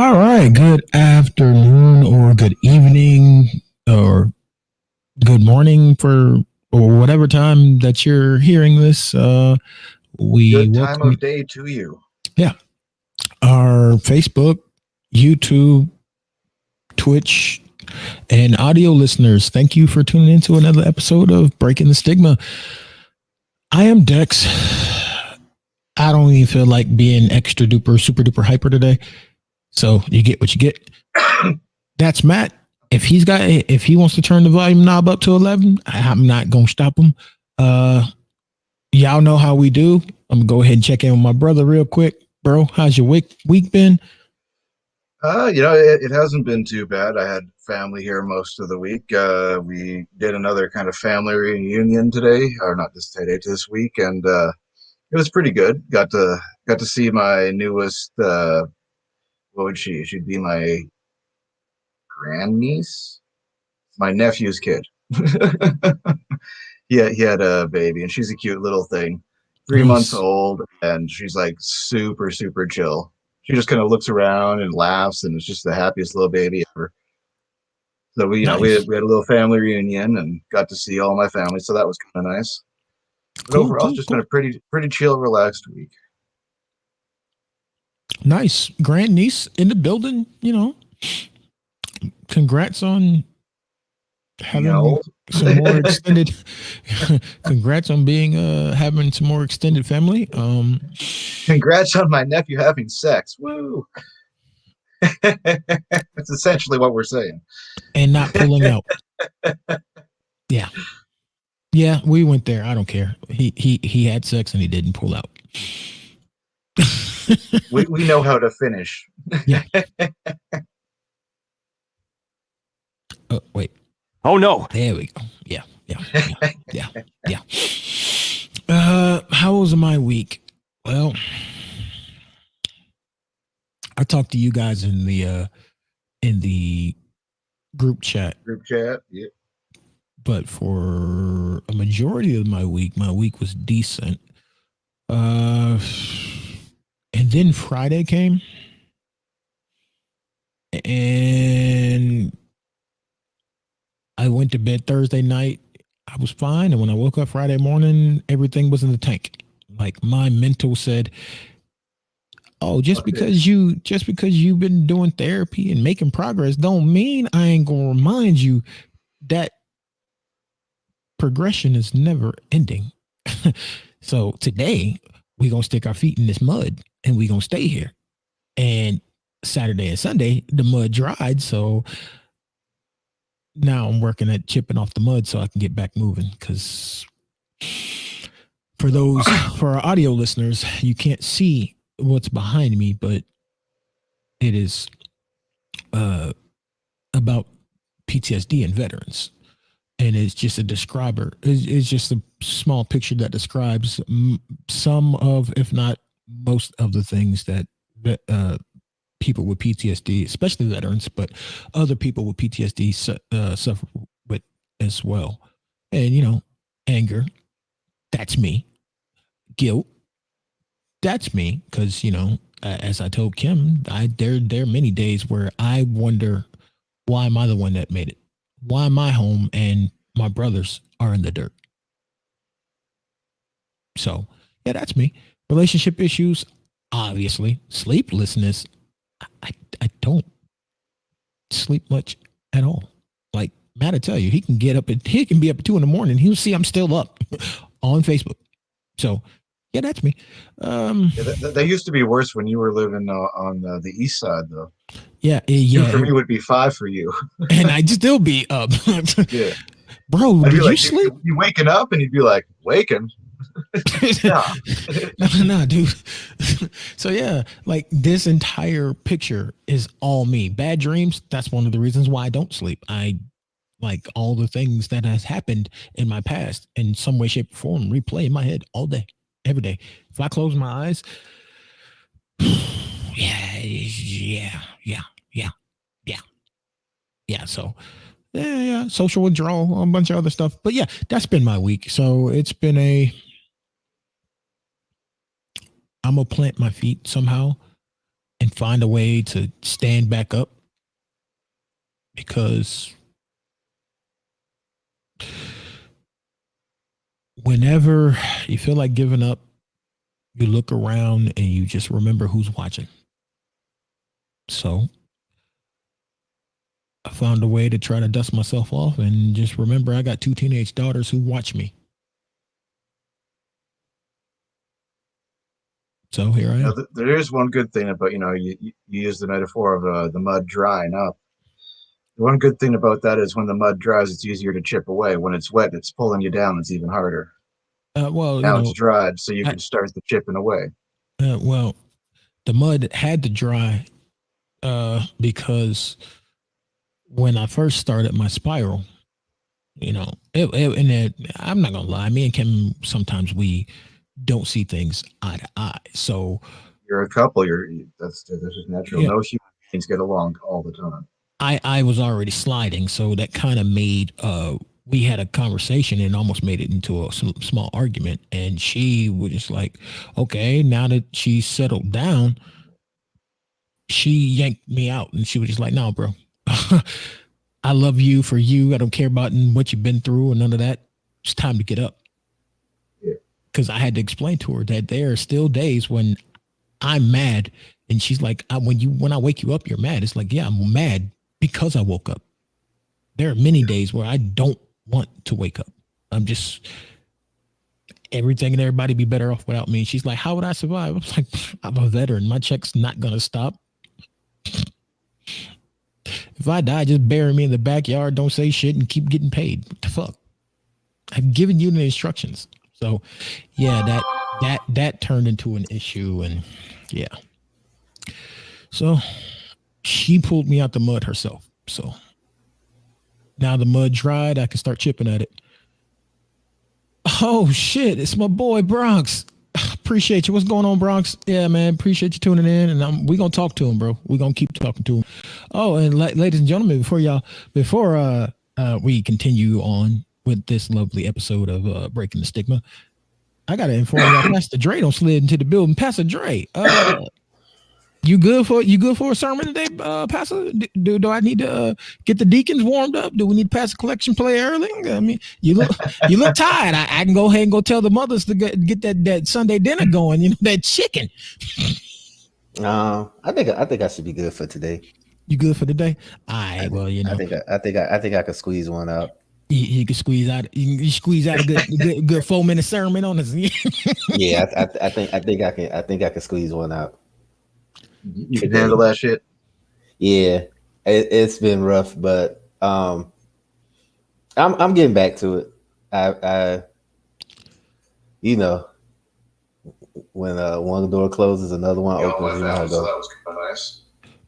All right. Good afternoon or good evening or good morning for or whatever time that you're hearing this. We Good time welcome, of day to you. yeah, our Facebook, YouTube, Twitch, and audio listeners. Thank you for tuning into another episode of Breaking the Stigma. I am Dex. I don't even feel like being extra duper, super duper hyper today. So you get what you get. That's Matt. If he wants to turn the volume knob up to 11, I'm not gonna stop him. Uh, y'all know how we do. I'm gonna go ahead and check in with my brother real quick, bro. How's your week been? It hasn't been too bad. I had family here most of the week. We did another kind of family reunion today, or not this week, and it was pretty good. Got to see my newest. What would she? She'd be my grandniece, my nephew's kid. He had a baby, and she's a cute little thing, 3 months Nice, old, and she's like super super chill. She just kind of looks around and laughs, and it's just the happiest little baby ever. So nice, we had a little family reunion and got to see all my family, so that was kind of nice. But cool, overall, it's cool, just been cool. a pretty chill, relaxed week. Nice, grandniece in the building. Congrats on You having know, some more extended. Congrats on being having some more extended family. congrats on my nephew having sex. Woo! That's essentially what we're saying. And not pulling out. Yeah. Yeah, we went there. I don't care. He had sex and he didn't pull out. We know how to finish. Yeah. Wait. Oh no. There we go. Yeah. Yeah. How was my week? Well, I talked to you guys in the group chat, Group chat. Yeah. but for a majority of my week was decent. And then Friday came, and I went to bed Thursday night. I was fine, and when I woke up Friday morning, everything was in the tank. Like my mental said, "Oh, just because you've been doing therapy and making progress, don't mean I ain't gonna remind you that progression is never ending." So today we gonna stick our feet in this mud, and we gonna stay here. And Saturday and Sunday, the mud dried, so now I'm working at chipping off the mud so I can get back moving. Because for our audio listeners, you can't see what's behind me, but it is about PTSD and veterans. And it's just a describer. It's just a small picture that describes some of, if not most of the things that people with PTSD, especially veterans, but other people with PTSD suffer with as well. And anger, that's me. Guilt, that's me. Because as I told Kim, there are many days where I wonder, why am I the one that made it? Why am I home and my brothers are in the dirt? So yeah, that's me. Relationship issues, obviously. Sleeplessness, I don't sleep much at all. Like Matt, I tell you, he can be up at 2 a.m. He'll see I'm still up on Facebook. So yeah, that's me. That used to be worse when you were living on the east side, though. Yeah, Two for me would be 5 for you. And I'd still be up. Yeah, Bro, I'd be did you like, sleep? you waking up, and you'd be like, waking? Yeah. No, dude. So yeah, like this entire picture is all me. Bad dreams, that's one of the reasons why I don't sleep. I like all the things that has happened in my past in some way, shape, or form replay in my head all day, every day. If I close my eyes, yeah. So yeah, social withdrawal, a bunch of other stuff. But yeah, that's been my week. So it's been I'm gonna plant my feet somehow and and find a way to stand back up, because whenever you feel like giving up, you look around and you just remember who's watching. So I found a way to try to dust myself off and just remember I got 2 teenage daughters who watch me. So here I am. There is one good thing about, you use the metaphor of the mud drying up. The one good thing about that is when the mud dries, it's easier to chip away. When it's wet, it's pulling you down. It's even harder. Well, now it's dried, so you can start the chipping away. Well, the mud had to dry because when I first started my spiral, I'm not gonna lie, me and Kim, sometimes we don't see things eye to eye. So you're a couple. That's just natural. Yeah. No human beings get along all the time. I was already sliding, so that kind of made we had a conversation and almost made it into a small argument. And she was just like, okay, now that she's settled down, she yanked me out, and she was just like, no, bro, I love you for you. I don't care about what you've been through or none of that. It's time to get up. Because I had to explain to her that there are still days when I'm mad, and she's like, when I wake you up, you're mad. It's like, yeah, I'm mad because I woke up. There are many days where I don't want to wake up. I'm just, everything and everybody be better off without me. She's like, how would I survive? I was like, I'm a veteran. My check's not going to stop. If I die, just bury me in the backyard. Don't say shit and keep getting paid. What the fuck? I've given you the instructions. So yeah, that turned into an issue, and yeah. So she pulled me out the mud herself. So now the mud dried, I can start chipping at it. Oh shit, it's my boy Bronx. Appreciate you. What's going on, Bronx? Yeah, man. Appreciate you tuning in, and we're gonna talk to him, bro. We're gonna keep talking to him. Oh, and ladies and gentlemen, before we continue on with this lovely episode of Breaking the Stigma, I gotta inform y'all, Pastor Dre don't slid into the building. Pastor Dre, you good for a sermon today, Pastor? Do I need to get the deacons warmed up? Do we need to pass a collection play early? I mean, you look tired. I can go ahead and go tell the mothers to get that Sunday dinner going. That chicken. I think I should be good for today. You good for today? All right. Well, I think I could squeeze one out. You can squeeze out. You squeeze out a good 4-minute sermon on us. Yeah, I think I can squeeze one out. You can handle that shit. Yeah, it's been rough, but I'm getting back to it. I when one door closes, another one opens. So that was kind of nice.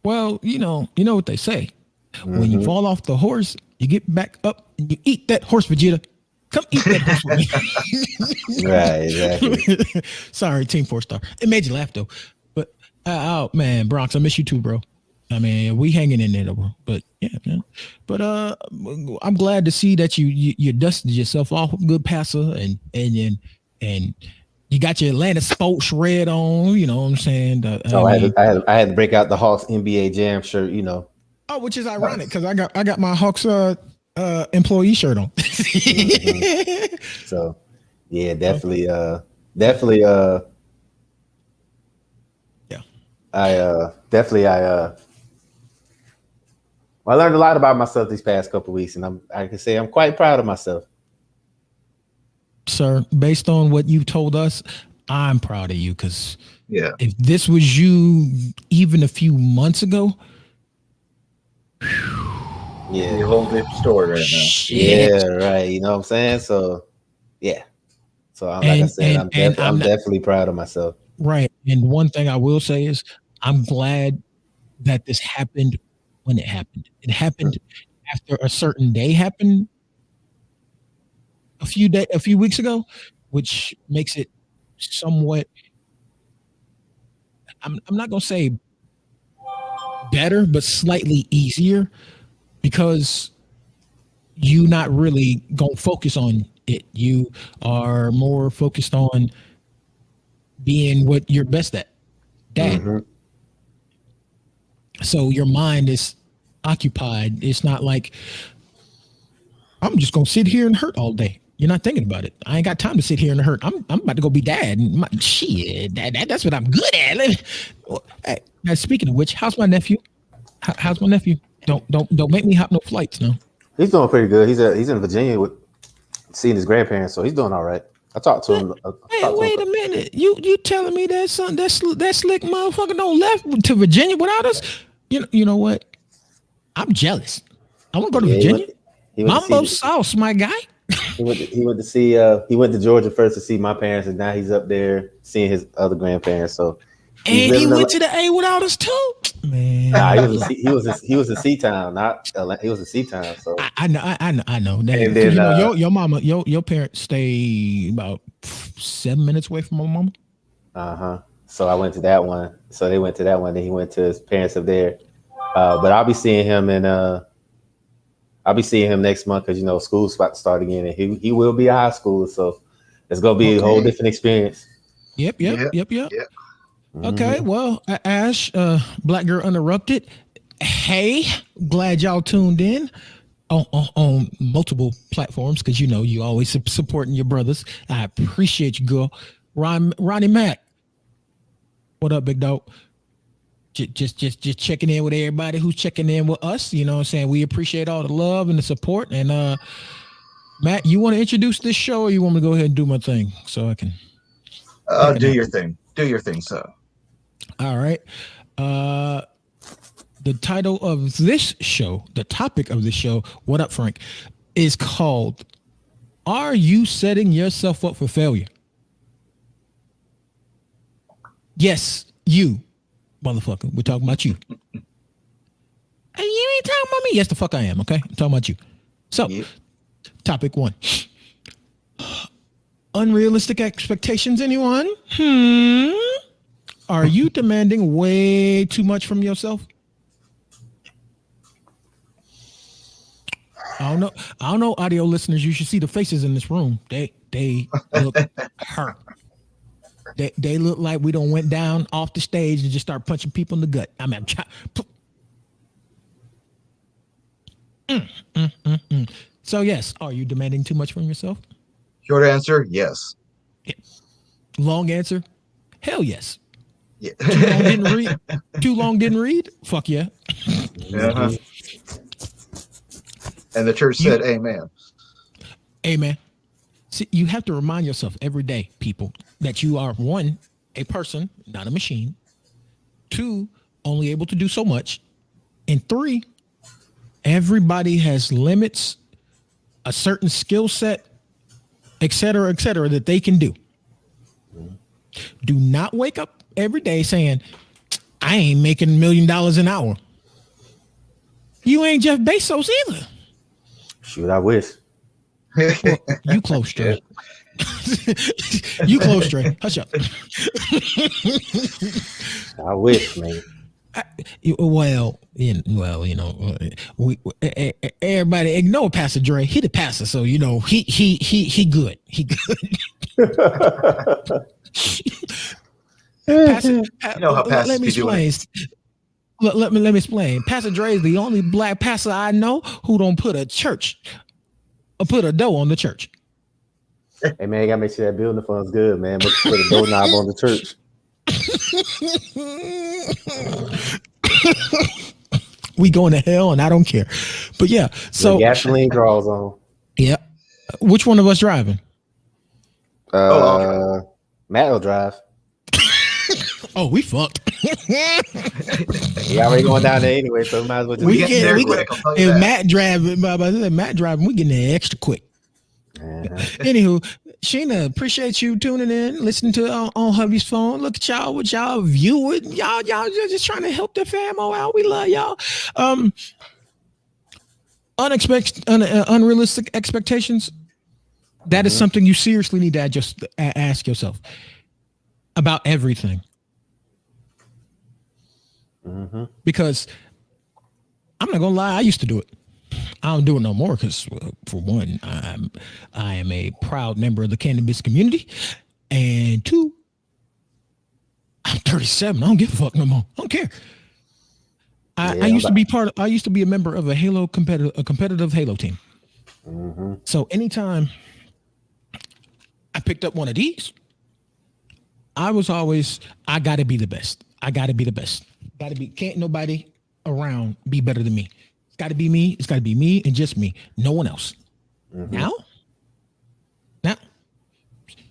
Well, you know what they say. Mm-hmm. When you fall off the horse, you get back up and you eat that horse, Vegeta. Come eat that horse with me. Right, exactly. Sorry, Team 4-star. It made you laugh though. But oh man, Bronx, I miss you too, bro. I mean, we hanging in there, bro. But yeah, man. But I'm glad to see that you dusted yourself off with good passer and you got your Atlanta sports red on. You know what I'm saying? I had to break out the Hawks NBA Jam shirt. Oh, which is ironic because I got my Hawks employee shirt on. Mm-hmm. So yeah, definitely. Yeah. I learned a lot about myself these past couple of weeks, and I can say I'm quite proud of myself. Sir, based on what you've told us, I'm proud of you because if this was you even a few months ago, yeah, the whole different story right now. Shit. Yeah, right. You know what I'm saying? So yeah. So I'm definitely proud of myself. Right. And one thing I will say is I'm glad that this happened when it happened. It happened after a certain day happened a few weeks ago, which makes it somewhat, I'm not gonna say better, but slightly easier because you not really gonna focus on it. You are more focused on being what you're best at. Dad. Mm-hmm. So your mind is occupied. It's not like I'm just gonna sit here and hurt all day. You're not thinking about it. I ain't got time to sit here and hurt. I'm about to go be dad. Shit, that's what I'm good at. Hey, now speaking of which, how's my nephew? How's my nephew? Don't make me hop no flights now. He's doing pretty good. He's in Virginia with seeing his grandparents, so he's doing all right. I talked to him. Hey, wait a minute. You telling me that son that slick motherfucker don't left to Virginia without us? You know what? I'm jealous. I want to go to Virginia. Mambo Sauce, my guy. He went to Georgia first to see my parents, and now he's up there seeing his other grandparents. So, and he went to the A without us too, man. Nah, he was a C-town, not Atlanta. He was a C-town. So I know. That, and then your mama, your parents stay about 7 minutes away from my mama. So I went to that one. So they went to that one. Then he went to his parents up there. But I'll be seeing him next month because school's about to start again, and he will be a high schooler, so it's gonna be a whole different experience. Yep. Okay, well, Ash, Black Girl Uninterrupted. Hey, glad y'all tuned in on multiple platforms because you always supporting your brothers. I appreciate you, girl. Ronnie Mac, what up, big dog? Just checking in with everybody who's checking in with us. You know what I'm saying? We appreciate all the love and the support. And Matt, you want to introduce this show or you want me to go ahead and do my thing so I can do your thing. Do your thing, so. All right. The title of this show, the topic of this show, what up, Frank, is called Are You Setting Yourself Up for Failure? Yes, you. Motherfucker, we're talking about you. Hey, you ain't talking about me. Yes, the fuck I am. Okay, I'm talking about you. So, Topic 1: unrealistic expectations. Anyone? Are you demanding way too much from yourself? I don't know, audio listeners. You should see the faces in this room. They look hurt. They look like we don't went down off the stage and just start punching people in the gut. I mean, So yes, are you demanding too much from yourself? Short answer, yes. Long answer, hell yes. Yeah. Too long didn't read? Fuck yeah. Uh-huh. And the church said, "Amen." Amen. See, you have to remind yourself every day, people, that you are 1, a person, not a machine. 2, only able to do so much. And 3, everybody has limits, a certain skill set, et cetera, that they can do. Do not wake up every day saying, I ain't making $1 million an hour. You ain't Jeff Bezos either. Shoot, I wish. Well, you close straight. You close straight. Hush up. I wish, man. Everybody ignore Pastor Dre. He the pastor, so he good. He good. Pastor, how pastors let me explain. Let me explain. Pastor Dre is the only black pastor I know who don't put a dough on the church. Hey man, you gotta make sure that building fund's good, man. Put a doorknob on the church. We going to hell and I don't care. But yeah, so the gasoline draws on. Yeah. Which one of us driving? Matt will drive. Oh, we fucked. We already going down there anyway, so we might as well just if Matt driving, we getting there extra quick. Anywho, Sheena, appreciate you tuning in, listening to on hubby's phone. Look at y'all, what y'all viewing. Y'all just trying to help the famo out. We love y'all. Unrealistic expectations. That is something you seriously need to just ask yourself about everything. Because I'm not gonna lie, I used to do it. I don't do it no more because, for one, I am a proud member of the cannabis community, and 2, I'm 37. I don't give a fuck no more. I don't care. I used to be I used to be a member of a competitive Halo team. Mm-hmm. So anytime I picked up one of these, I was always, I got to be the best. I got to be the best. Can't nobody around be better than me. It's got to be me. It's got to be me and just me. No one else. Mm-hmm.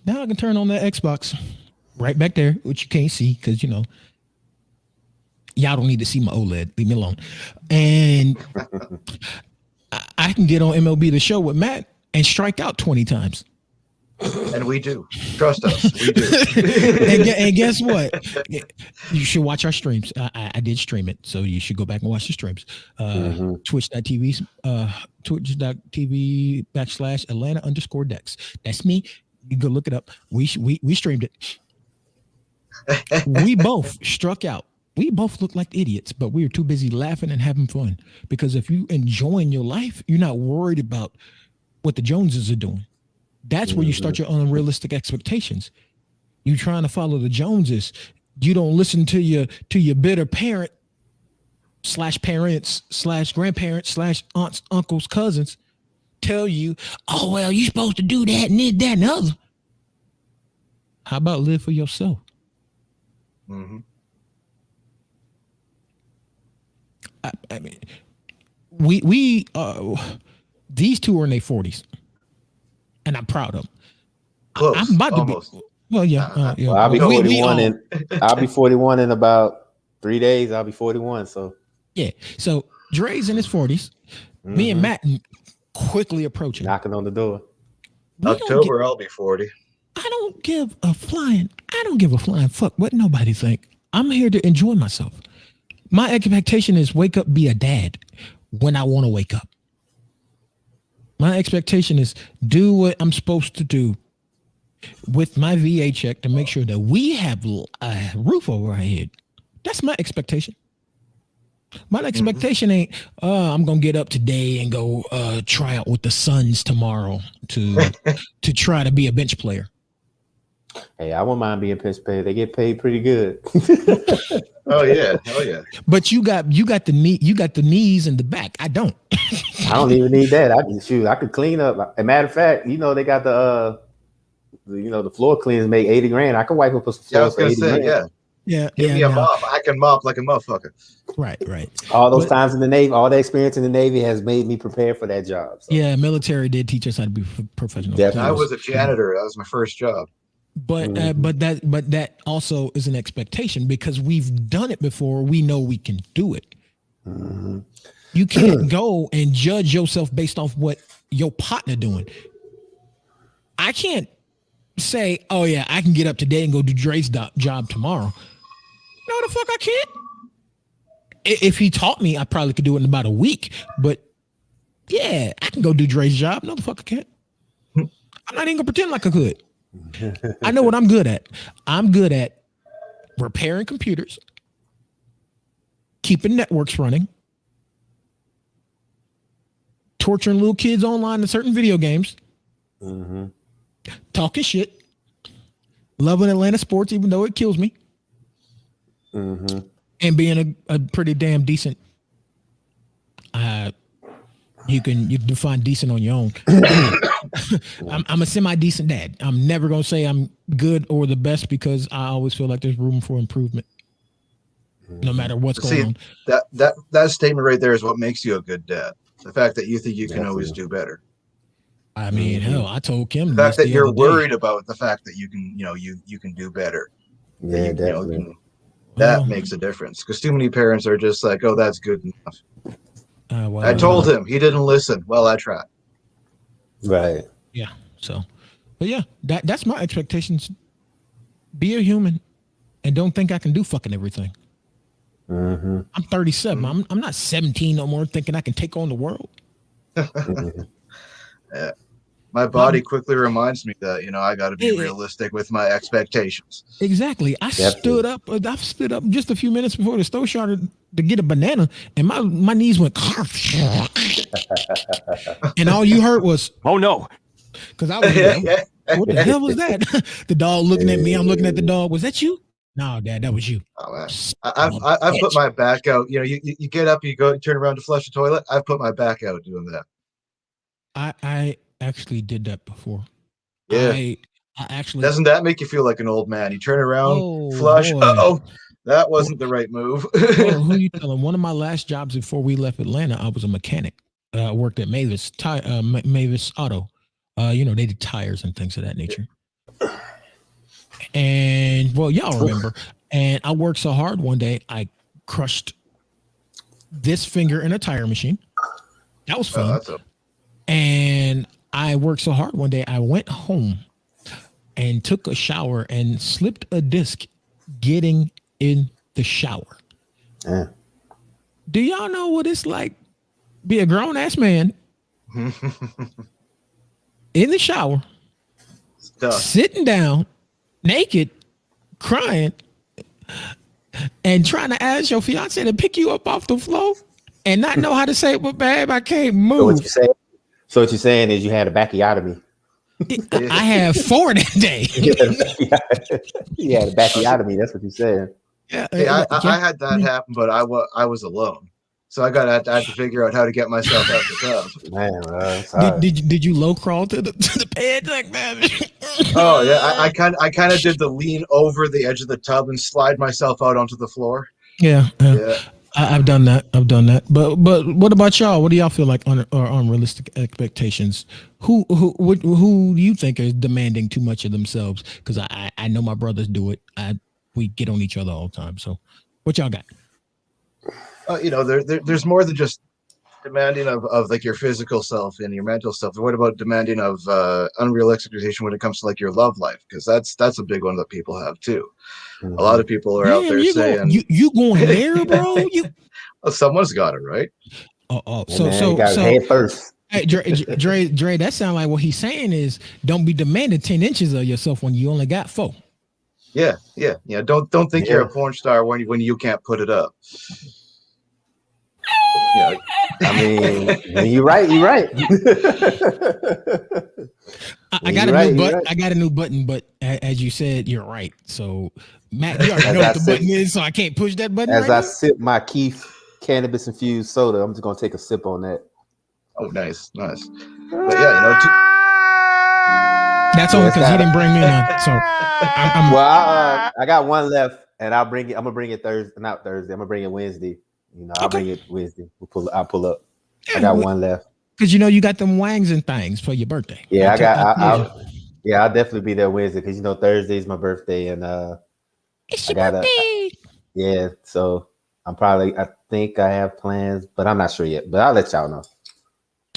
Now I can turn on that Xbox right back there, which you can't see because, y'all don't need to see my OLED. Leave me alone. And I can get on MLB The Show with Matt and strike out 20 times. And we do. Trust us. We do. and guess what? You should watch our streams. I did stream it, so you should go back and watch the streams. Twitch.tv /Atlanta_Dex. That's me. You go look it up. We streamed it. We both struck out. We both look like idiots, but we were too busy laughing and having fun. Because if you enjoying your life, you're not worried about what the Joneses are doing. That's where you start your unrealistic expectations. You trying to follow the Joneses. You don't listen to your bitter parent /parents /grandparents /aunts, uncles, cousins tell you, oh, well, you're supposed to do that and this, that, and the other. How about live for yourself? Mm-hmm. I mean, we these two are in their 40s, and I'm proud of them. Close, I'm about almost. to be. Well, yeah. Well, I'll be 41 I'll be 41 in about 3 days. I'll be 41. So yeah. So Dre's in his 40s. Me and Matt quickly approaching. Knocking on the door. October, I'll be 40. I don't give a flying fuck what nobody think. I'm here to enjoy myself. My expectation is wake up, be a dad when I want to wake up. My expectation is do what I'm supposed to do with my VA check to make sure that we have a roof over our head. That's my expectation. My expectation ain't, I'm going to get up today and go try out with the Suns tomorrow to try to be a bench player. Hey, I wouldn't mind being bench player. They get paid pretty good. Oh yeah, hell yeah. But you got the knees and the back. I don't. I don't even need that. I could clean up. As a matter of fact, they got the floor cleaners make $80,000. I could wipe up a floor. Yeah, I was gonna say, $80,000. Yeah. Give me a mop. I can mop like a motherfucker. Right. All those times in the Navy, all the experience in the Navy has made me prepare for that job. So. Yeah, military did teach us how to be professional. Definitely. I was a janitor. That was my first job. But that also is an expectation because we've done it before. We know we can do it. Mm-hmm. You can't go and judge yourself based off what your partner doing. I can't say, oh yeah, I can get up today and go do Dre's job tomorrow. No, the fuck I can't. If he taught me, I probably could do it in about a week. But yeah, I can go do Dre's job. No, the fuck I can't. I'm not even gonna pretend like I could. I know what I'm good at. I'm good at repairing computers, keeping networks running, torturing little kids online in certain video games, talking shit, loving Atlanta sports even though it kills me, and being a pretty damn decent. You can define decent on your own. I'm a semi-decent dad. I'm never gonna say I'm good or the best because I always feel like there's room for improvement, no matter what's going on. That statement right there is what makes you a good dad. The fact that you think you can always do better. I mean, hell, I told Kim the fact that you're worried about the fact that you can, you can do better. Yeah, definitely. That makes a difference because too many parents are just like, oh, that's good enough. Well, I told him, he didn't listen. Well, I tried. Right. Yeah. So, but yeah, that's my expectations. Be a human, and don't think I can do fucking everything. I'm 37. I'm not 17 no more, thinking I can take on the world. Yeah. My body quickly reminds me that I got to be realistic with my expectations. Exactly. I stood up just a few minutes before the store started to get a banana, and my knees went, and all you heard was, "Oh no!" Because I was like, "What the hell was that?" The dog looking at me. I'm looking at the dog. Was that you? No, Dad, that was you. Oh, man. Son I've of a I've put bitch. my back out. You know, you get up, you go turn around to flush the toilet. I've put my back out doing that. I actually did that before. Yeah. I actually. Doesn't that make you feel like an old man? You turn around, Oh flush. boy. That Well, wasn't the right move. well, who you telling? One of my last jobs before we left Atlanta, I was a mechanic. I worked at Mavis Auto. They did tires and things of that nature. And well, y'all remember. And I worked so hard one day, I crushed this finger in a tire machine. That was fun. And I worked so hard one day, I went home and took a shower and slipped a disc getting in the shower. Yeah. Do y'all know what it's like? Be a grown ass man in the shower, sitting down, naked, crying, and trying to ask your fiance to pick you up off the floor and not know how to say, "Well, babe, I can't move." So what you're saying is you had a backiotomy. I had 4 that day. You had a backiotomy. That's what you're saying. Yeah, I had that happen, but I was alone, so I had to figure out how to get myself out the tub. Man, did you low crawl to the bed like that? Oh yeah, I kind of did the lean over the edge of the tub and slide myself out onto the floor. Yeah. I've done that. But what about y'all? What do y'all feel like are unrealistic expectations? Who do you think is demanding too much of themselves? Because I know my brothers do it. We get on each other all the time. So what y'all got? There's more than just demanding of like your physical self and your mental self. What about demanding of unreal expectation when it comes to like your love life? Because that's a big one that people have too. Mm-hmm. A lot of people are out there saying you going there, bro. Well, someone's got it, right? So head first. Hey, Dre, that sounds like what he's saying is don't be demanding 10 inches of yourself when you only got 4. Yeah. Don't think you're a porn star when you can't put it up. Yeah. I mean, you're right. I got a new button. I got a new button, but as you said, you're right. So Matt, you already know what the button is, so I can't push that button. As I sip my Keith cannabis infused soda, I'm just gonna take a sip on that. Oh, nice. But yeah, that's only because he didn't bring me none. So I got one left, and I'll bring it. I'm gonna bring it Thursday, not Thursday. I'm gonna bring it Wednesday. I'll bring it Wednesday. I'll pull up. Yeah, I got one left. Because you got them wangs and things for your birthday. Yeah, I'll definitely be there Wednesday because Thursday is my birthday, and it's your birthday. Yeah, so I think I have plans, but I'm not sure yet. But I'll let y'all know.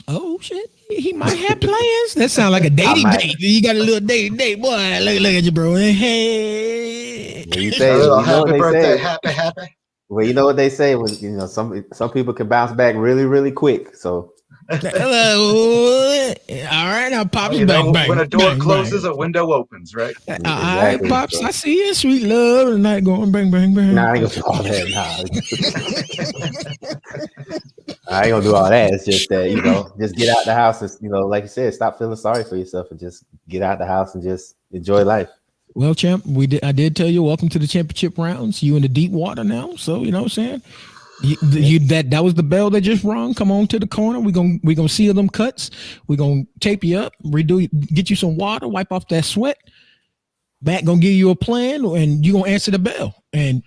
Oh shit, he might have plans. That sounds like a dating date. You got a little dating date, boy. Look at you, bro. Hey, you say happy birthday, happy. Well, you know what they say when some people can bounce back really, really quick. So hello, all right, now pops bang. When a door closes, a window opens, right? Exactly. All right, pops, I see you, sweet love, tonight going bang. Nah, I ain't gonna do all that. I ain't gonna do all that. It's just that just get out the house and like you said, stop feeling sorry for yourself and just get out the house and just enjoy life. Well, champ, I did tell you, welcome to the championship rounds. You in the deep water now, so you know what I'm saying. That was the bell that just rung. Come on to the corner. We gonna seal them cuts. We gonna tape you up, get you some water, wipe off that sweat. Matt gonna give you a plan, and you gonna answer the bell. And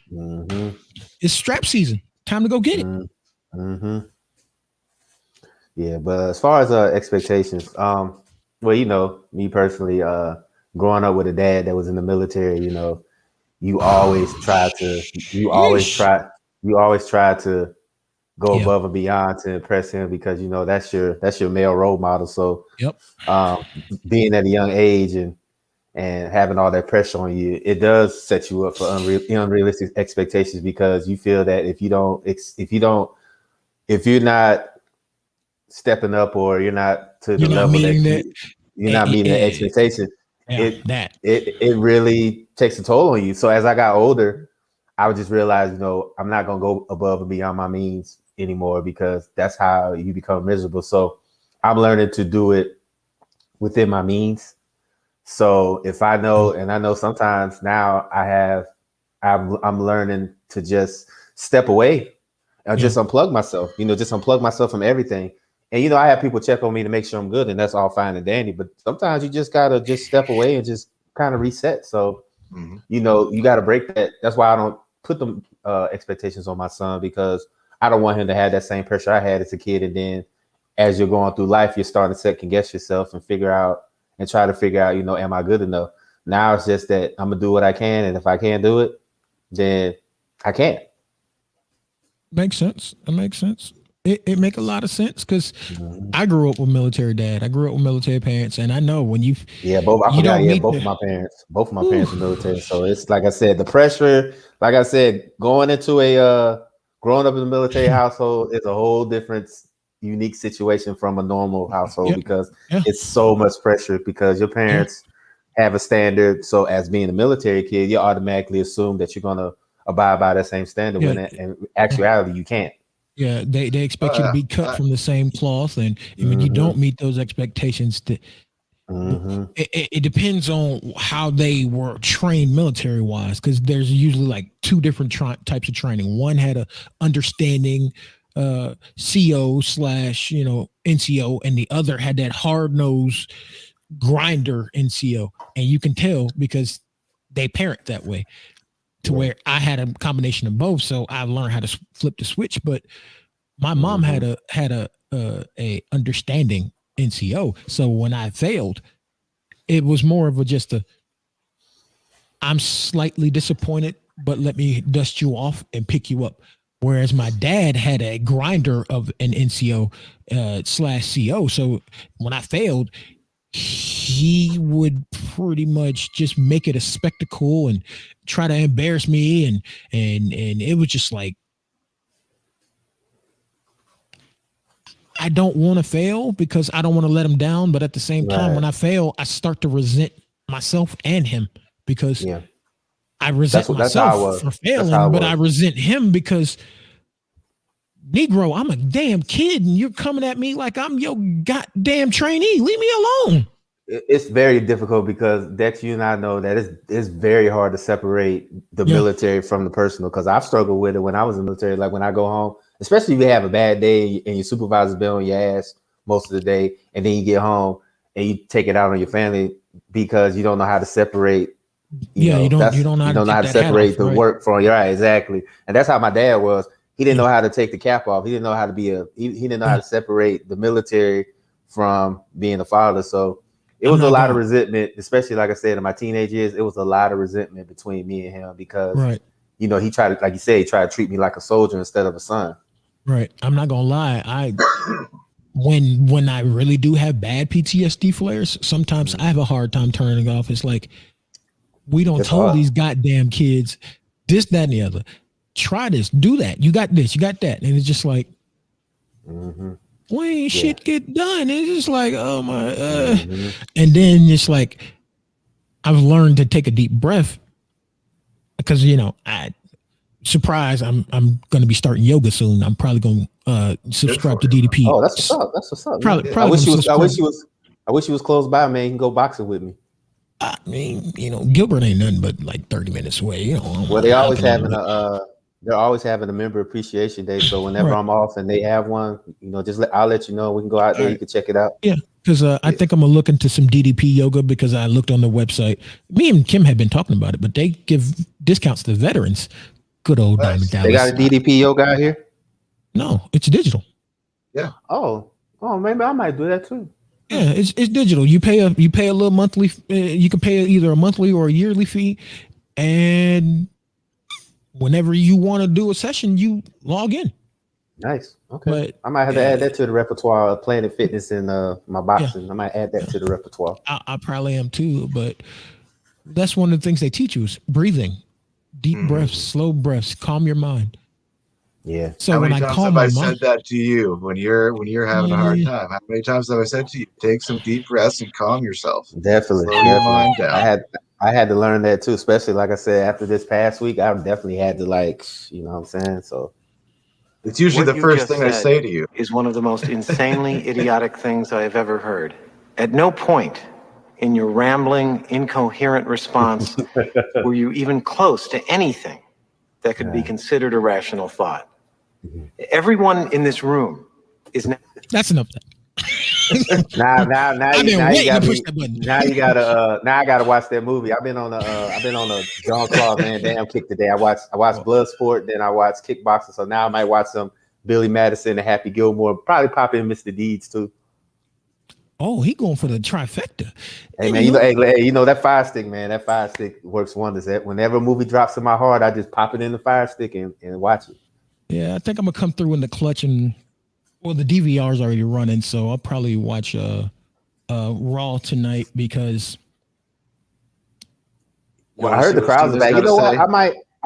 it's strap season. Time to go get it. Mm-hmm. Yeah, but as far as expectations, well, me personally, growing up with a dad that was in the military, you always try to go above and beyond to impress him because that's your male role model. So being at a young age and having all that pressure on you, it does set you up for unrealistic expectations because you feel that if you're not stepping up or you're not to the level you're not meeting the expectation. It really takes a toll on you. So as I got older, I would just realize, I'm not going to go above and beyond my means anymore because that's how you become miserable. So I'm learning to do it within my means. So if I know, and I know sometimes now I have I'm learning to just step away or just unplug myself, just unplug myself from everything. And, I have people check on me to make sure I'm good, and that's all fine and dandy. But sometimes you just got to just step away and just kind of reset. So, you got to break that. That's why I don't put them expectations on my son, because I don't want him to have that same pressure I had as a kid. And then as you're going through life, you're starting to second guess yourself and try to figure out, am I good enough? Now it's just that I'm going to do what I can. And if I can't do it, then I can't. Makes sense. It makes sense. It make a lot of sense, because I grew up with military dad. I grew up with military parents, and I know when both of my parents were military. So it's like I said, the pressure, like I said, going into growing up in a military household is a whole different, unique situation from a normal household, because it's so much pressure, because your parents have a standard. So as being a military kid, you automatically assume that you're gonna abide by that same standard, when in actuality you can't. Yeah, they expect you to be cut from the same cloth, and when you don't meet those expectations, it depends on how they were trained military wise, because there's usually like two different types of training. One had a understanding CO / NCO, and the other had that hard nosed grinder NCO, and you can tell because they parent that way. To where I had a combination of both, so I learned how to flip the switch. But my mom had a understanding NCO, so when I failed, it was more of I'm slightly disappointed, but let me dust you off and pick you up. Whereas my dad had a grinder of an NCO / CO, so when I failed, he would pretty much just make it a spectacle and try to embarrass me, and it was just like, I don't want to fail because I don't want to let him down, but at the same time, when I fail, I start to resent myself and him, because I resent myself for failing, but I resent him because, Negro, I'm a damn kid and you're coming at me like I'm your goddamn trainee. Leave me alone. It's very difficult, because Dex, you and I know that it's very hard to separate the military from the personal, because I've struggled with it when I was in the military. Like when I go home, especially if you have a bad day and your supervisor's been on your ass most of the day, and then you get home and you take it out on your family because you don't know how to separate. You don't know how to separate the work from your exactly. And that's how my dad was. He didn't know how to take the cap off. He didn't know how to he didn't know how to separate the military from being a father. So it was a lot of resentment, especially like I said, in my teenage years, it was a lot of resentment between me and him, because he tried to, like you said, he tried to treat me like a soldier instead of a son. Right. I'm not gonna lie. When I really do have bad PTSD flares, sometimes I have a hard time turning it off. It's like, we don't tell these goddamn kids this, that, and the other. Try this, do that. You got this, you got that. And it's just like, when shit get done, it's just like, oh my, and then it's like, I've learned to take a deep breath, because, I'm going to be starting yoga soon. I'm probably going to subscribe to DDP. Oh, that's what's up. That's what's up. Probably I wish you was close by, man. You can go boxing with me. I mean, Gilbert ain't nothing but like 30 minutes away. Well, they're always having a member appreciation day. So whenever I'm off and they have one, I'll let you know. We can go out there. You can check it out. Yeah, because I think I'm gonna look into some DDP yoga, because I looked on the website. Me and Kim have been talking about it, but they give discounts to veterans. Good old Diamond Dallas. They got a DDP yoga out here? No, it's digital. Yeah. Oh, maybe I might do that too. Yeah, it's digital. You pay a little monthly. You can pay either a monthly or a yearly fee, and whenever you want to do a session, you log in. Nice. Okay. But, I might have to add that to the repertoire of Planet Fitness and my boxing. Yeah. I might add that to the repertoire. I probably am too, but that's one of the things they teach you is breathing, deep breaths, slow breaths, calm your mind. Yeah. So how when many times have I said that to you when you're having a hard time? How many times have I said to you, take some deep breaths and calm yourself? Definitely. Slow your mind down. I had to learn that too, especially like I said, after this past week, I definitely had to you know what I'm saying? So it's usually the first thing I say to you. Is one of the most insanely idiotic things I have ever heard. At no point in your rambling, incoherent response were you even close to anything that could be considered a rational thought. Everyone in this room is now. That's enough. Now you gotta now I gotta watch that movie. I've been on a Jean-Claude Van Damme kick today. I watched Bloodsport, then I watched Kickboxer. So now I might watch some Billy Madison and Happy Gilmore. Probably pop in Mr. Deeds too. Oh, he going for the trifecta. Hey man, you know that Fire Stick, man. That Fire Stick works wonders. Whenever a movie drops in my heart, I just pop it in the Fire Stick and watch it. Yeah, I think I'm gonna come through in the clutch and. Well, the DVR is already running, so I'll probably watch Raw tonight because. Well, I heard the crowds back. You know what? I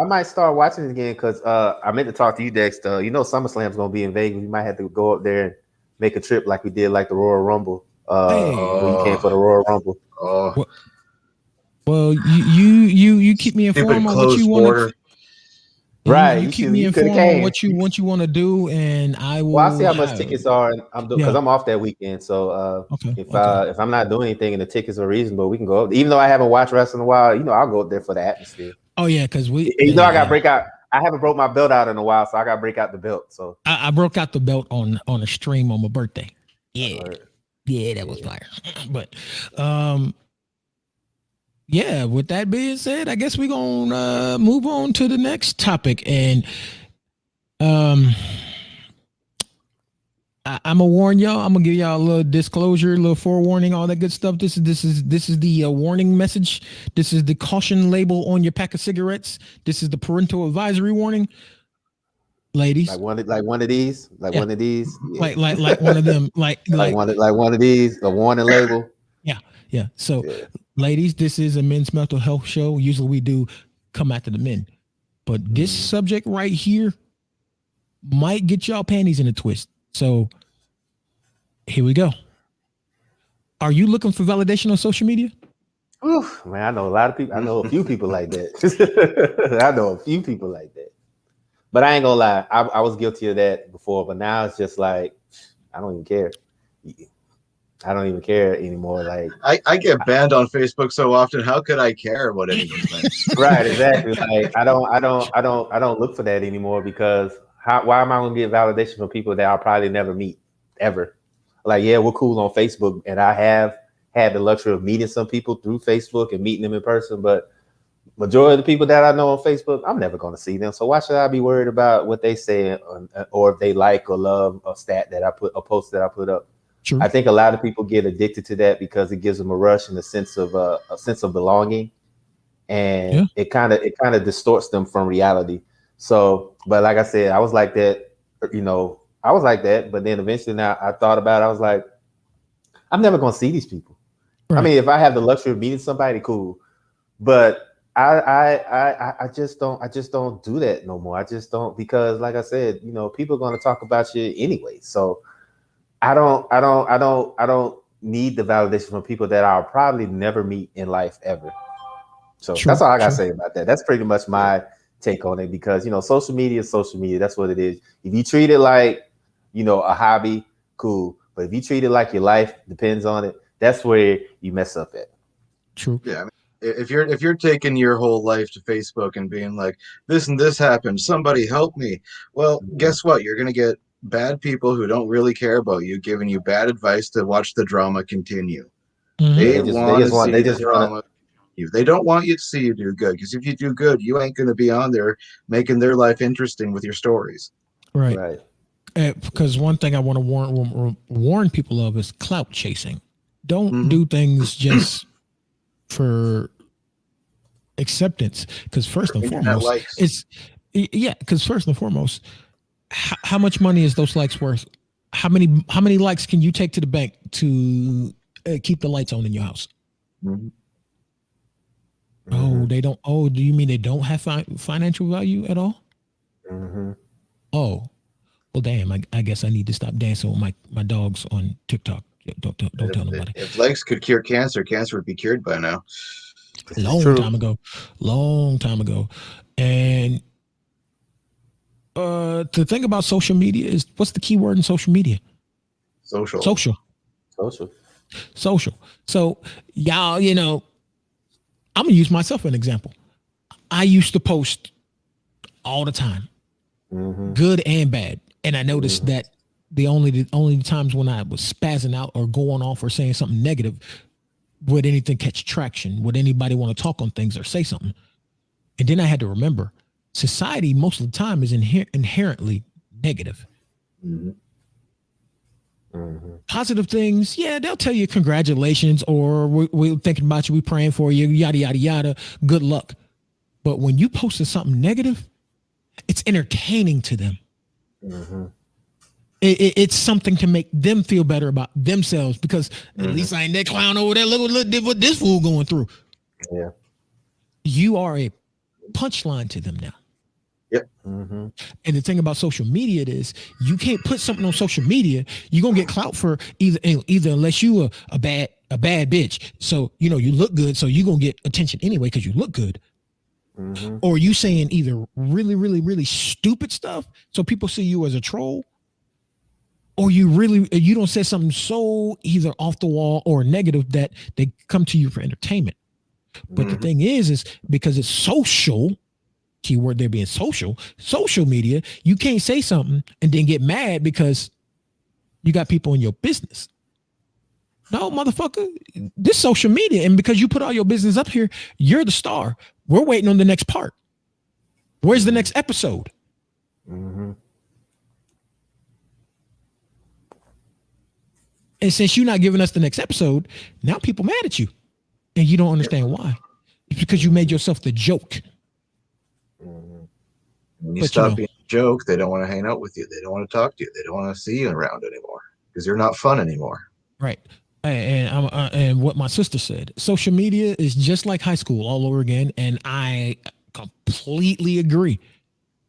might start watching it again because I meant to talk to you, Dexter. You know, SummerSlam's gonna be in Vegas. We might have to go up there and make a trip like we did, like the Royal Rumble. When you came for the Royal Rumble. Well, you keep me informed on what you want to. Right, you keep me informed on what you want to do, and I will. Well, I'll see how much tickets are. Because I'm off that weekend, so if I'm not doing anything and the tickets are reasonable, we can go up. Even though I haven't watched wrestling in a while, I'll go up there for the atmosphere. Oh yeah, because I got to break out. I haven't broke my belt out in a while, so I got to break out the belt. So I broke out the belt on a stream on my birthday. Yeah, that was fire. But yeah, with that being said, I guess we're gonna move on to the next topic. And I'm gonna warn y'all, I'm gonna give y'all a little disclosure, a little forewarning, all that good stuff. This is the warning message. This is the caution label on your pack of cigarettes. This is the parental advisory warning. Ladies, like one of these, like one of these, like one of them, like one of these, the warning label. Yeah. So, ladies, this is a men's mental health show. Usually we do come after the men, but this subject right here might get y'all panties in a twist. So here we go. Are you looking for validation on social media? Oof, man, I know a lot of people. I know a few people like that. I know a few people like that. But I ain't gonna lie. I was guilty of that before, but now it's just like, I don't even care. I don't even care anymore. Like I get banned on Facebook so often. How could I care what anyone thinks? Right, exactly. Like I don't look for that anymore because why am I gonna get validation from people that I'll probably never meet ever? Like, yeah, we're cool on Facebook, and I have had the luxury of meeting some people through Facebook and meeting them in person, but majority of the people that I know on Facebook, I'm never gonna see them. So why should I be worried about what they say or if they like or love a stat that a post that I put up? True. I think a lot of people get addicted to that because it gives them a rush and a sense of belonging, and it kind of distorts them from reality. So, but like I said, I was like that, but then eventually now I thought about it. I was like, I'm never gonna see these people. Right. I mean, if I have the luxury of meeting somebody, cool, but I just don't do that no more. I just don't, because like I said, people are gonna talk about you anyway. So I don't need the validation from people that I'll probably never meet in life ever. So that's all I gotta say about that. That's pretty much my take on it, because social media is social media. That's what it is. If you treat it like a hobby, cool. But if you treat it like your life depends on it, that's where you mess up at. True. Yeah. I mean, if you're taking your whole life to Facebook and being like, this and this happened, somebody help me. Well, guess what? You're gonna get bad people who don't really care about you giving you bad advice to watch the drama continue. Mm-hmm. They just want you. They don't want you to see you do good, because if you do good, you ain't going to be on there making their life interesting with your stories. Right. Because one thing I want to warn people of is clout chasing. Don't do things just for acceptance. Because first and foremost, how much money is those likes worth? How many likes can you take to the bank to keep the lights on in your house? Mm-hmm. Oh, they don't. Oh, do you mean they don't have financial value at all? Mm-hmm. Oh, well, damn. I guess I need to stop dancing with my dogs on TikTok. Don't tell nobody. If likes could cure cancer, cancer would be cured by now. Long time ago. And the thing about social media is, what's the key word in social media? Social. Social. So y'all, you know, I'm gonna use myself as an example. I used to post all the time, good and bad, and I noticed that the only times when I was spazzing out or going off or saying something negative, would anything catch traction? Would anybody want to talk on things or say something? And then I had to remember, society most of the time is inherently negative. Positive things, yeah, they'll tell you congratulations, or we're thinking about you, we're praying for you, yada yada yada, good luck. But when you posted something negative, it's entertaining to them. It's something to make them feel better about themselves, because at least I ain't that clown over there. Look what this fool going through. Yeah, you are a punchline to them now. Yep. And the thing about social media is you can't put something on social media. You're gonna get clout for either unless you a bad bitch. So you know you look good, so you're gonna get attention anyway because you look good. Or you saying either really, really, really stupid stuff, so people see you as a troll, or you don't say something so either off the wall or negative that they come to you for entertainment. But the thing is because it's social, keyword there being social media, you can't say something and then get mad because you got people in your business. No, motherfucker, this social media, and because you put all your business up here, you're the star. We're waiting on the next part. Where's the next episode? And since you're not giving us the next episode, now people mad at you, and you don't understand why. It's because you made yourself the joke. When you stop being a joke, they don't want to hang out with you. They don't want to talk to you. They don't want to see you around anymore because you're not fun anymore. Right. And what my sister said, social media is just like high school all over again. And I completely agree.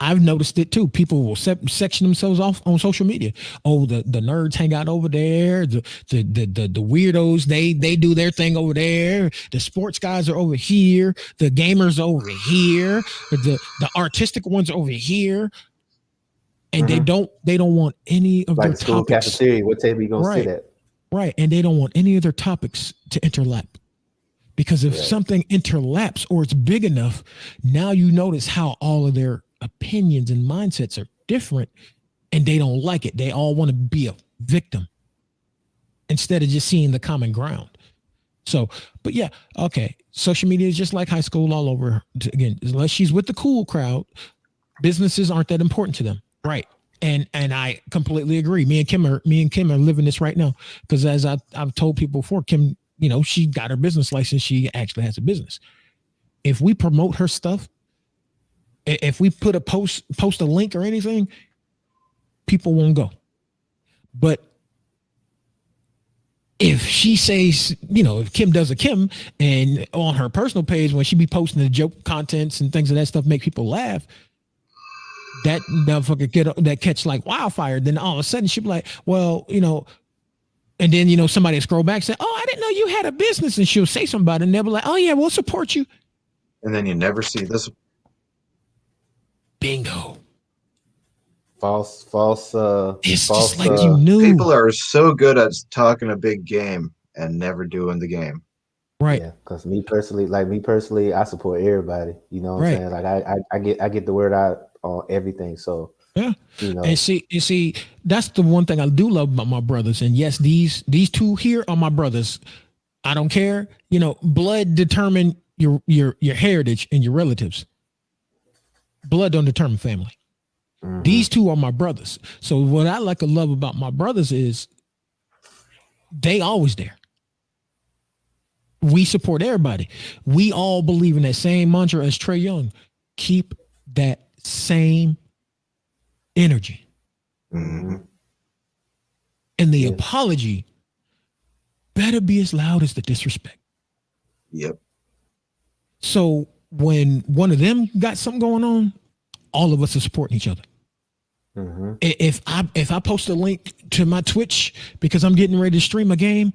I've noticed it too. People will section themselves off on social media. Oh, the nerds hang out over there. The weirdos, they do their thing over there. The sports guys are over here. The gamers are over here. The artistic ones are over here. And they don't want any of like their the school topics. Cafeteria. What table you gonna sit at? Right. And they don't want any of their topics to interlap. Because if something interlaps or it's big enough, now you notice how all of their opinions and mindsets are different, and they don't like it. They all want to be a victim instead of just seeing the common ground. So, but yeah, okay. Social media is just like high school all over. Again, unless she's with the cool crowd, businesses aren't that important to them. Right. And I completely agree. Me and Kim are living this right now. Because as I've told people before, Kim, you know, she got her business license. She actually has a business. If we promote her stuff, if we put a post a link or anything, people won't go. But if she says, you know, if Kim does a Kim, and on her personal page when she be posting the joke contents and things of that stuff make people laugh, that motherfucker that catch like wildfire. Then all of a sudden she'll be like, well, you know, and then, you know, somebody scroll back and say, oh, I didn't know you had a business. And she'll say something about it, and they'll be like, oh yeah, we'll support you. And then you never see this. Bingo. False. It's false, just like you knew. People are so good at talking a big game and never doing the game. Right. Yeah, because me personally, I support everybody. You know what I'm saying? Like I get the word out on everything. So yeah. You know. And see, that's the one thing I do love about my brothers. And yes, these two here are my brothers. I don't care. You know, blood determine your heritage and your relatives. Blood don't determine family. These two are my brothers. So what I like to love about my brothers is they always there. We support everybody. We all believe in that same mantra as Trey Young. Keep that same energy. And the apology better be as loud as the disrespect. Yep. So when one of them got something going on, all of us are supporting each other. If I post a link to my Twitch because I'm getting ready to stream a game,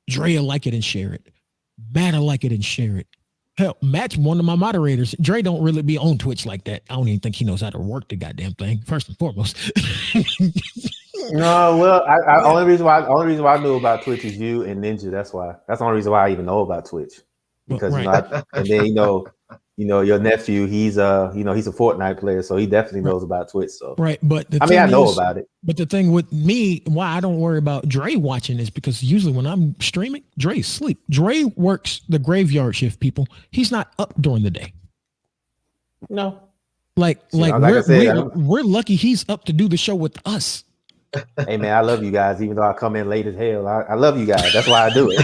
Dre will like it and share it. Matt will like it and share it. Hell, Matt's one of my moderators. Dre don't really be on Twitch like that. I don't even think he knows how to work the goddamn thing, first and foremost. No, well, I only reason why I knew about Twitch is you and Ninja. That's the only reason why I even know about Twitch. Because and then your nephew, he's he's a Fortnite player, so he definitely knows about Twitch. So but I know about it. But the thing with me, why I don't worry about Dre watching is because usually when I'm streaming, Dre's asleep. Dre works the graveyard shift. People, he's not up during the day. No, we're lucky he's up to do the show with us. Hey man, I love you guys, even though I come in late as hell. I love you guys. That's why I do it.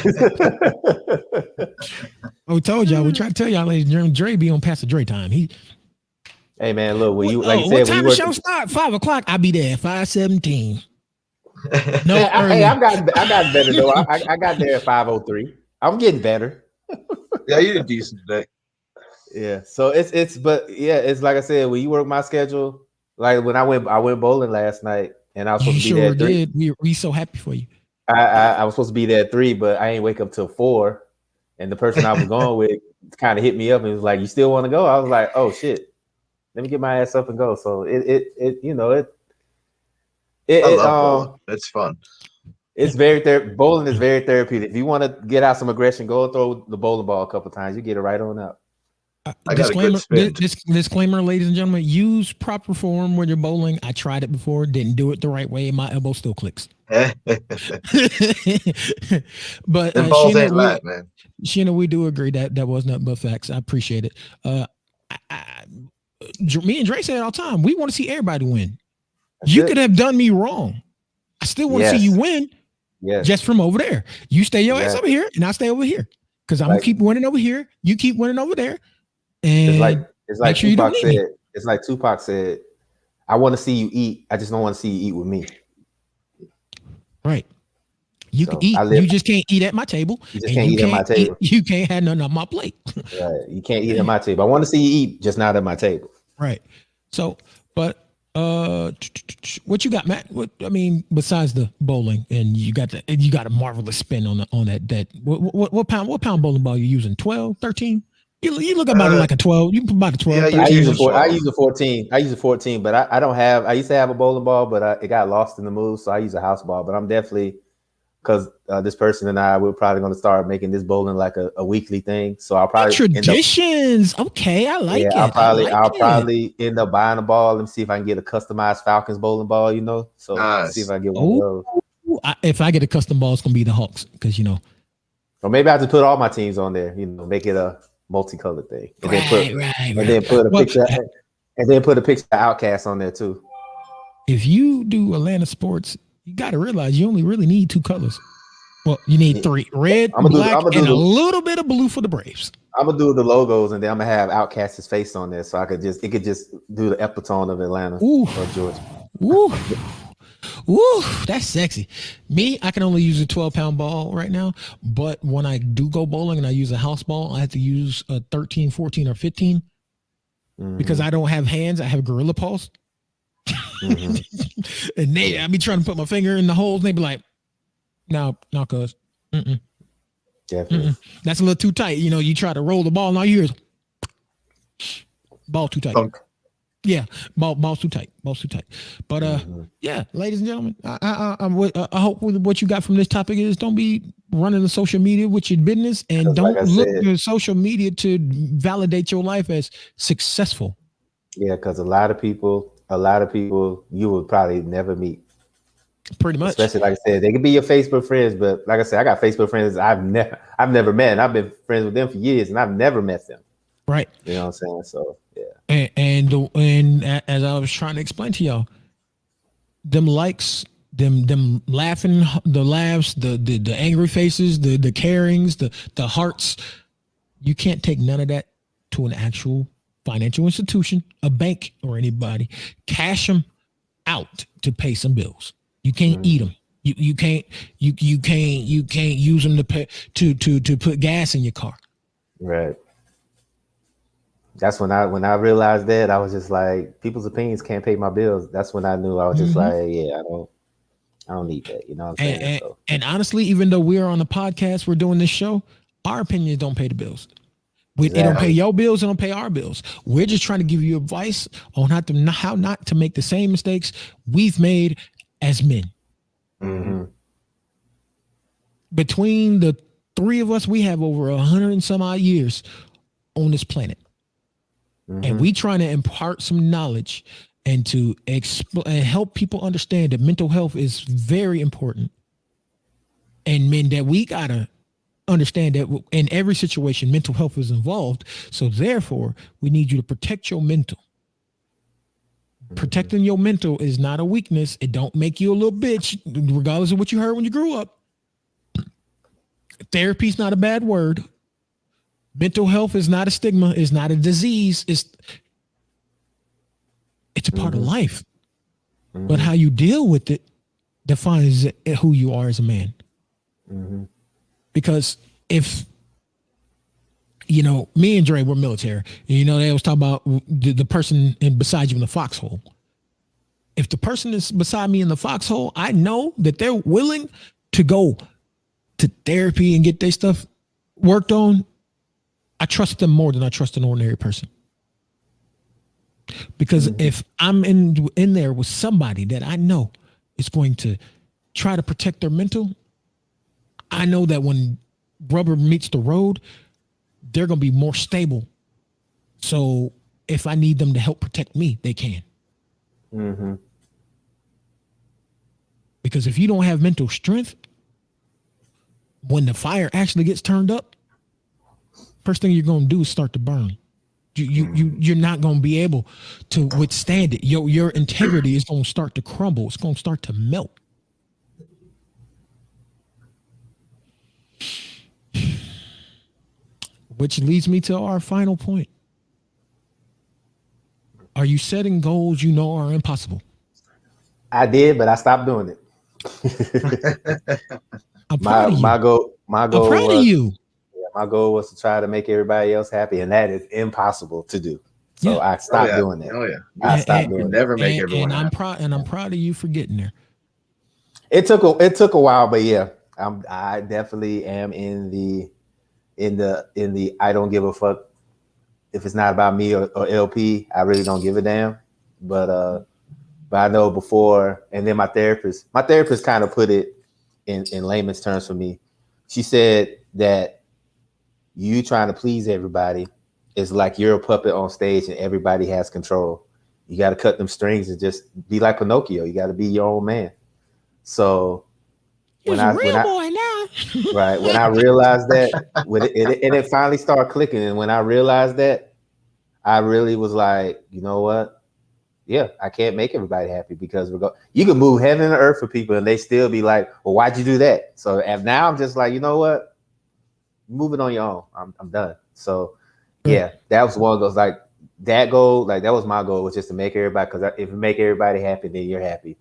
We told y'all. We tried to tell y'all, ladies and gentlemen, Dre be on Pastor Dre time. Hey man, look, when you what time the show start? 5 o'clock. I'll be there. 5:17. No, hey, I got better though. I got there at 5:03. I'm getting better. Yeah, you did a decent day. Yeah, so it's like I said, when you work my schedule, like when I went bowling last night. And I was supposed to be there at 3. We so happy for you. I was supposed to be there at 3, but I ain't wake up till 4. And the person I was going with kind of hit me up and was like, "You still want to go?" I was like, "Oh shit, let me get my ass up and go." So I love bowling. It's fun. It's bowling is very therapeutic. If you want to get out some aggression, go throw the bowling ball a couple times. You get it right on up. Disclaimer, ladies and gentlemen, use proper form when you're bowling. I tried it before, didn't do it the right way. My elbow still clicks. But Sheena, we do agree that was nothing but facts. I appreciate it. Me and Dre say it all the time. We want to see everybody win. You could have done me wrong. I still want to see you win. Yes. Just from over there. You stay your ass over here, and I stay over here. Because I'm gonna keep winning over here. You keep winning over there. And it's like Tupac said. It's like Tupac said, "I want to see you eat. I just don't want to see you eat with me." Right. You can eat. You just can't eat at my table. You just can't eat at my table. You can't have nothing on my plate. Right. You can't eat at my table. I want to see you eat, just not at my table. Right. So, but what you got, Matt? Besides the bowling, and you got a marvelous spin on that. What pound bowling ball you using? 12, 13? You look about it like a 12. You put about a 12. Yeah, I use a 14. I use a 14, but I don't have. I used to have a bowling ball, but it got lost in the move, so I use a house ball. But I'm definitely, because this person and we're probably going to start making this bowling like a weekly thing. So I'll probably traditions. Okay, I like it. I'll probably end up buying a ball and see if I can get a customized Falcons bowling ball. So see if I get one of those. If I get a custom ball, it's going to be the Hawks, because Or maybe I have to put all my teams on there. Make it a multicolored thing, and then put a picture, and then put a picture of Outkast on there too. If you do Atlanta sports, you got to realize you only really need 2 colors. Well, you need 3: red, black, and a little bit of blue for the Braves. I'm gonna do the logos, and then I'm gonna have Outkast's face on there, so it could just do the epitome of Atlanta or Georgia. Woo, that's sexy. Me, I can only use a 12-pound ball right now, but when I do go bowling and I use a house ball, I have to use a 13, 14, or 15 because I don't have hands. I have gorilla paws. And I be trying to put my finger in the holes, and they be like, no, cuz. Definitely. That's a little too tight. You try to roll the ball, and all you hear is ball too tight. Yeah, ball's too tight. But yeah, ladies and gentlemen, I hope what you got from this topic is don't be running the social media with your business, and don't look to social media to validate your life as successful. Yeah, because a lot of people you will probably never meet. Pretty much. Especially like I said, they could be your Facebook friends, but like I said, I got Facebook friends I've never met, and I've been friends with them for years, and I've never met them. Right. You know what I'm saying? So yeah. And as I was trying to explain to y'all, them likes, them laughing, the laughs, the angry faces, the carings, the hearts, you can't take none of that to an actual financial institution, a bank, or anybody. Cash them out to pay some bills. You can't eat them. You can't use them to pay to put gas in your car. Right. That's when I realized that, I was just like, people's opinions can't pay my bills. That's when I knew. I was just like, yeah, I don't need that. You know what I'm saying? And honestly, even though we're on a podcast, we're doing this show, our opinions don't pay the bills. It don't pay your bills, it don't pay our bills. We're just trying to give you advice on how not to make the same mistakes we've made as men. Mm-hmm. Between the three of us, we have over 100 and some odd years on this planet. Mm-hmm. And we trying to impart some knowledge and to and help people understand that mental health is very important. And men, that we gotta understand that in every situation, mental health is involved. So therefore, we need you to protect your mental. Protecting your mental is not a weakness. It don't make you a little bitch, regardless of what you heard when you grew up. Therapy is not a bad word. Mental health is not a stigma. It's not a disease. It's a part of life. But how you deal with it defines who you are as a man. Because if, me and Dre were military, they was talking about the person beside you in the foxhole. If the person is beside me in the foxhole, I know that they're willing to go to therapy and get their stuff worked on. I trust them more than I trust an ordinary person. Because if I'm in there with somebody that I know is going to try to protect their mental, I know that when rubber meets the road, they're going to be more stable. So if I need them to help protect me, they can. Mm-hmm. Because if you don't have mental strength, when the fire actually gets turned up, first thing you're going to do is start to burn. You're not going to be able to withstand it. Your integrity is going to start to crumble. It's going to start to melt. Which leads me to our final point. Are you setting goals you know are impossible? I did, but I stopped doing it. I'm proud of you. My goal I'm proud of you. Yeah, my goal was to try to make everybody else happy, and that is impossible to do. So I stopped doing it. Oh yeah, I stopped doing it. Never make everyone happy. I'm proud of you for getting there. It took a while, but yeah, I definitely am in the I don't give a fuck if it's not about me or LP. I really don't give a damn. But I know before, and then my therapist kind of put it in layman's terms for me. She said that you trying to please everybody is like you're a puppet on stage and everybody has control. You got to cut them strings and just be like Pinocchio. You got to be your own man. So when I realized that, it finally started clicking, and when I realized that, I really was like, you know what? Yeah, I can't make everybody happy because you can move heaven and earth for people, and they still be like, well, why'd you do that? So and now I'm just like, you know what? Move it on your own. I'm done. So yeah, that was one of those like that goal. Like that was my goal, was just to make everybody. Because if you make everybody happy, then you're happy.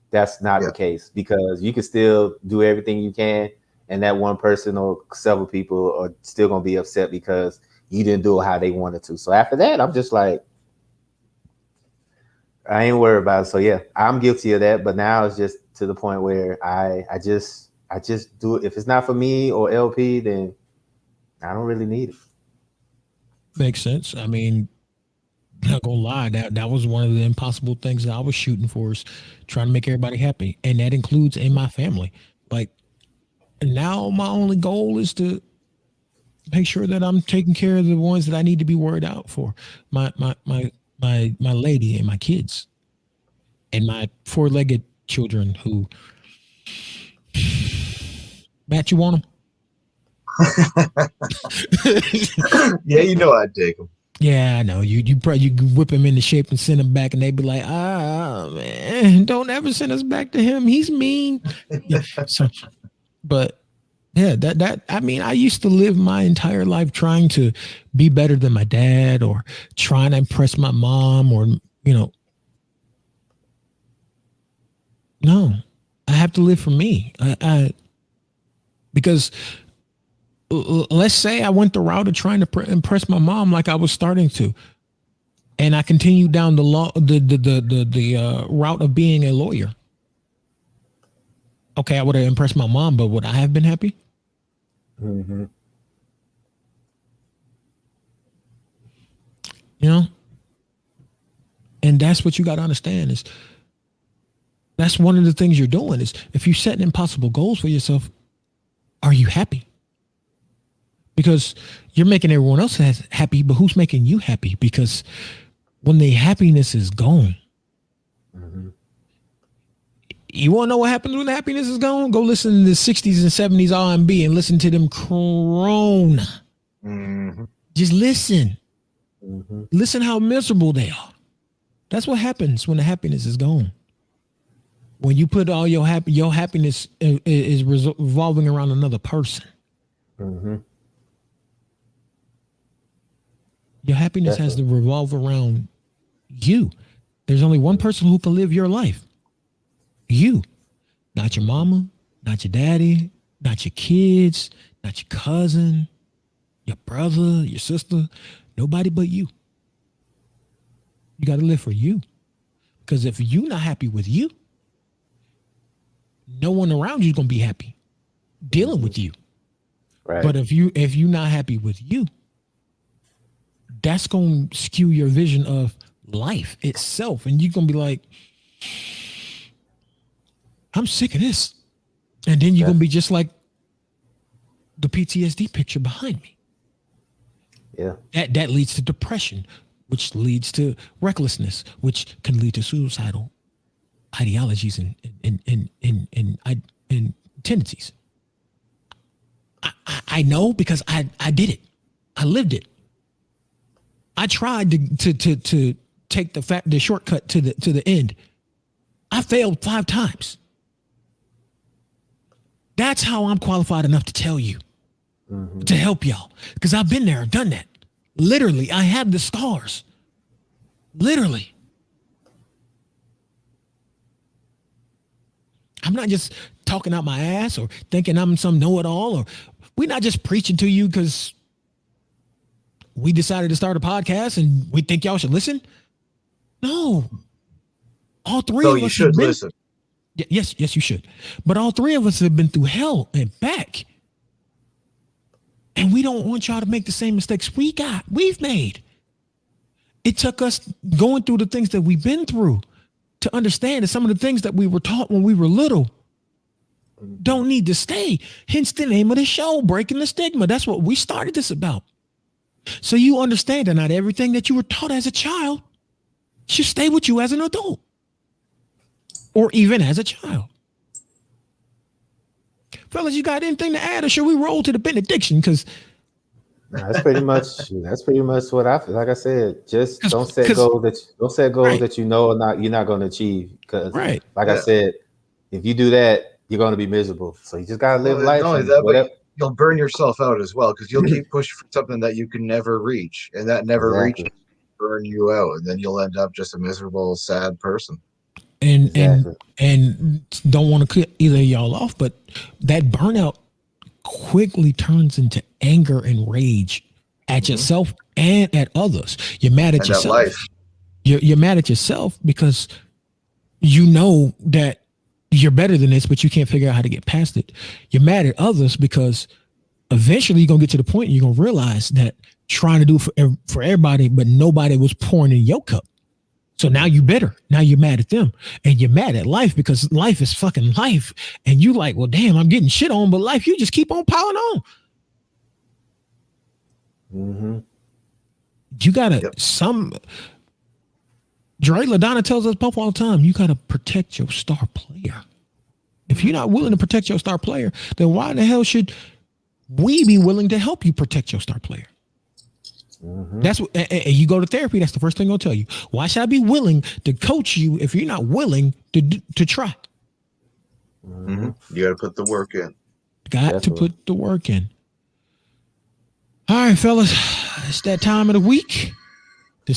That's not the case, because you can still do everything you can, and that one person or several people are still gonna be upset because you didn't do it how they wanted to. So after that, I'm just like, I ain't worried about it. So yeah, I'm guilty of that, but now it's just to the point where I just do it. If it's not for me or LP, then I don't really need it. Makes sense. I mean, not gonna lie, that was one of the impossible things that I was shooting for, is trying to make everybody happy, and that includes in my family. Like now, my only goal is to make sure that I'm taking care of the ones that I need to be worried out for. My lady and my kids, and my 4-legged children. Who, Matt, you want them? Yeah, you know I'd take them. Yeah, I know. You probably whip him into shape and send him back, and they'd be like, man, don't ever send us back to him. He's mean. Yeah, so, but yeah, that I mean, I used to live my entire life trying to be better than my dad, or trying to impress my mom, or no, I have to live for me. Because let's say I went the route of trying to impress my mom, like I was starting to, and I continued down the route of being a lawyer. Okay, I would have impressed my mom, but would I have been happy? Mm-hmm. And that's what you got to understand is That's one of the things you're doing is if you set impossible goals for yourself, are you happy? Because you're making everyone else happy, but who's making you happy? Because when the happiness is gone, you want to know what happens when the happiness is gone? Go listen to the 60s and 70s R&B and listen to them crone. Just listen. Listen how miserable they are. That's what happens when the happiness is gone. When you put all your happiness is revolving around another person. Your happiness has to revolve around you. There's only one person who can live your life. You. Not your mama, not your daddy, not your kids, not your cousin, your brother, your sister. Nobody but you. You got to live for you. Because if you're not happy with you, no one around you is going to be happy dealing with you. Right. But if you're not happy with you, that's going to skew your vision of life itself. And you're going to be like, I'm sick of this. And then you're going to be just like the PTSD picture behind me. Yeah. That leads to depression, which leads to recklessness, which can lead to suicidal ideologies and tendencies. I know because I did it. I lived it. I tried to take the shortcut to the end. I failed 5 times. That's how I'm qualified enough to tell you, to help y'all, because I've been there, done that. Literally, I have the scars. Literally. I'm not just talking out my ass or thinking I'm some know-it-all, or we're not just preaching to you because we decided to start a podcast and we think y'all should listen. No. All three of us you should listen. Yes, you should. But all 3 of us have been through hell and back. And we don't want y'all to make the same mistakes we've made. It took us going through the things that we've been through to understand that some of the things that we were taught when we were little don't need to stay. Hence the name of the show, Breaking the Stigma. That's what we started this about. So you understand that not everything that you were taught as a child should stay with you as an adult or even as a child. Fellas, you got anything to add, or should we roll to the benediction? Because that's pretty much what I feel. Like I said, just don't set goals that you know you're not going to achieve. Because, like I said, if you do that, you're going to be miserable. So you just got to live life. Not only that, but you'll burn yourself out as well, because you'll keep pushing for something that you can never reach, and that never reaches burn you out, and then you'll end up just a miserable, sad person. And don't want to cut either of y'all off, but that burnout quickly turns into anger and rage at yourself and at others. You're mad at yourself. Life. You're mad at yourself because you know that you're better than this, but you can't figure out how to get past it. You're mad at others because eventually you're gonna get to the point you're gonna realize that trying to do for everybody, but nobody was pouring in your cup. So now you're bitter. Now you're mad at them, and you're mad at life because life is fucking life. And you like, well, damn, I'm getting shit on, but life, you just keep on piling on. You gotta Dre LaDonna tells us both all the time, you gotta protect your star player. If you're not willing to protect your star player, then why the hell should we be willing to help you protect your star player? That's what, and you go to therapy. That's the first thing I'll tell you. Why should I be willing to coach you if you're not willing to try? You got to put the work in. To put the work in. All right, fellas, it's that time of the week to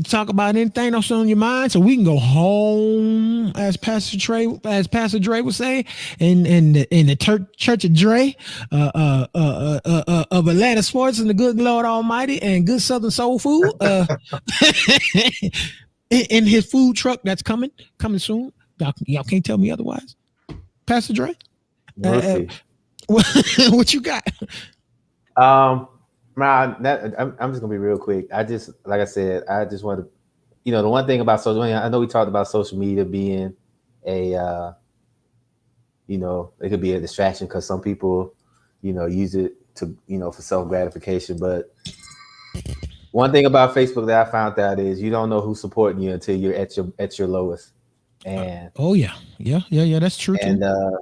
talk about anything that's on your mind, so we can go home, as Pastor Dre would say, in the Church of Dre, of Atlanta Sports and the Good Lord Almighty and Good Southern Soul Food, in his food truck that's coming soon. Y'all can't tell me otherwise. Pastor Dre, what you got? I'm just gonna be real quick. Like I said, I just want to, the one thing about social media, I know we talked about social media being a it could be a distraction because some people, use it to, for self gratification. But one thing about Facebook that I found out is you don't know who's supporting you until you're at your lowest. And yeah, that's true and too.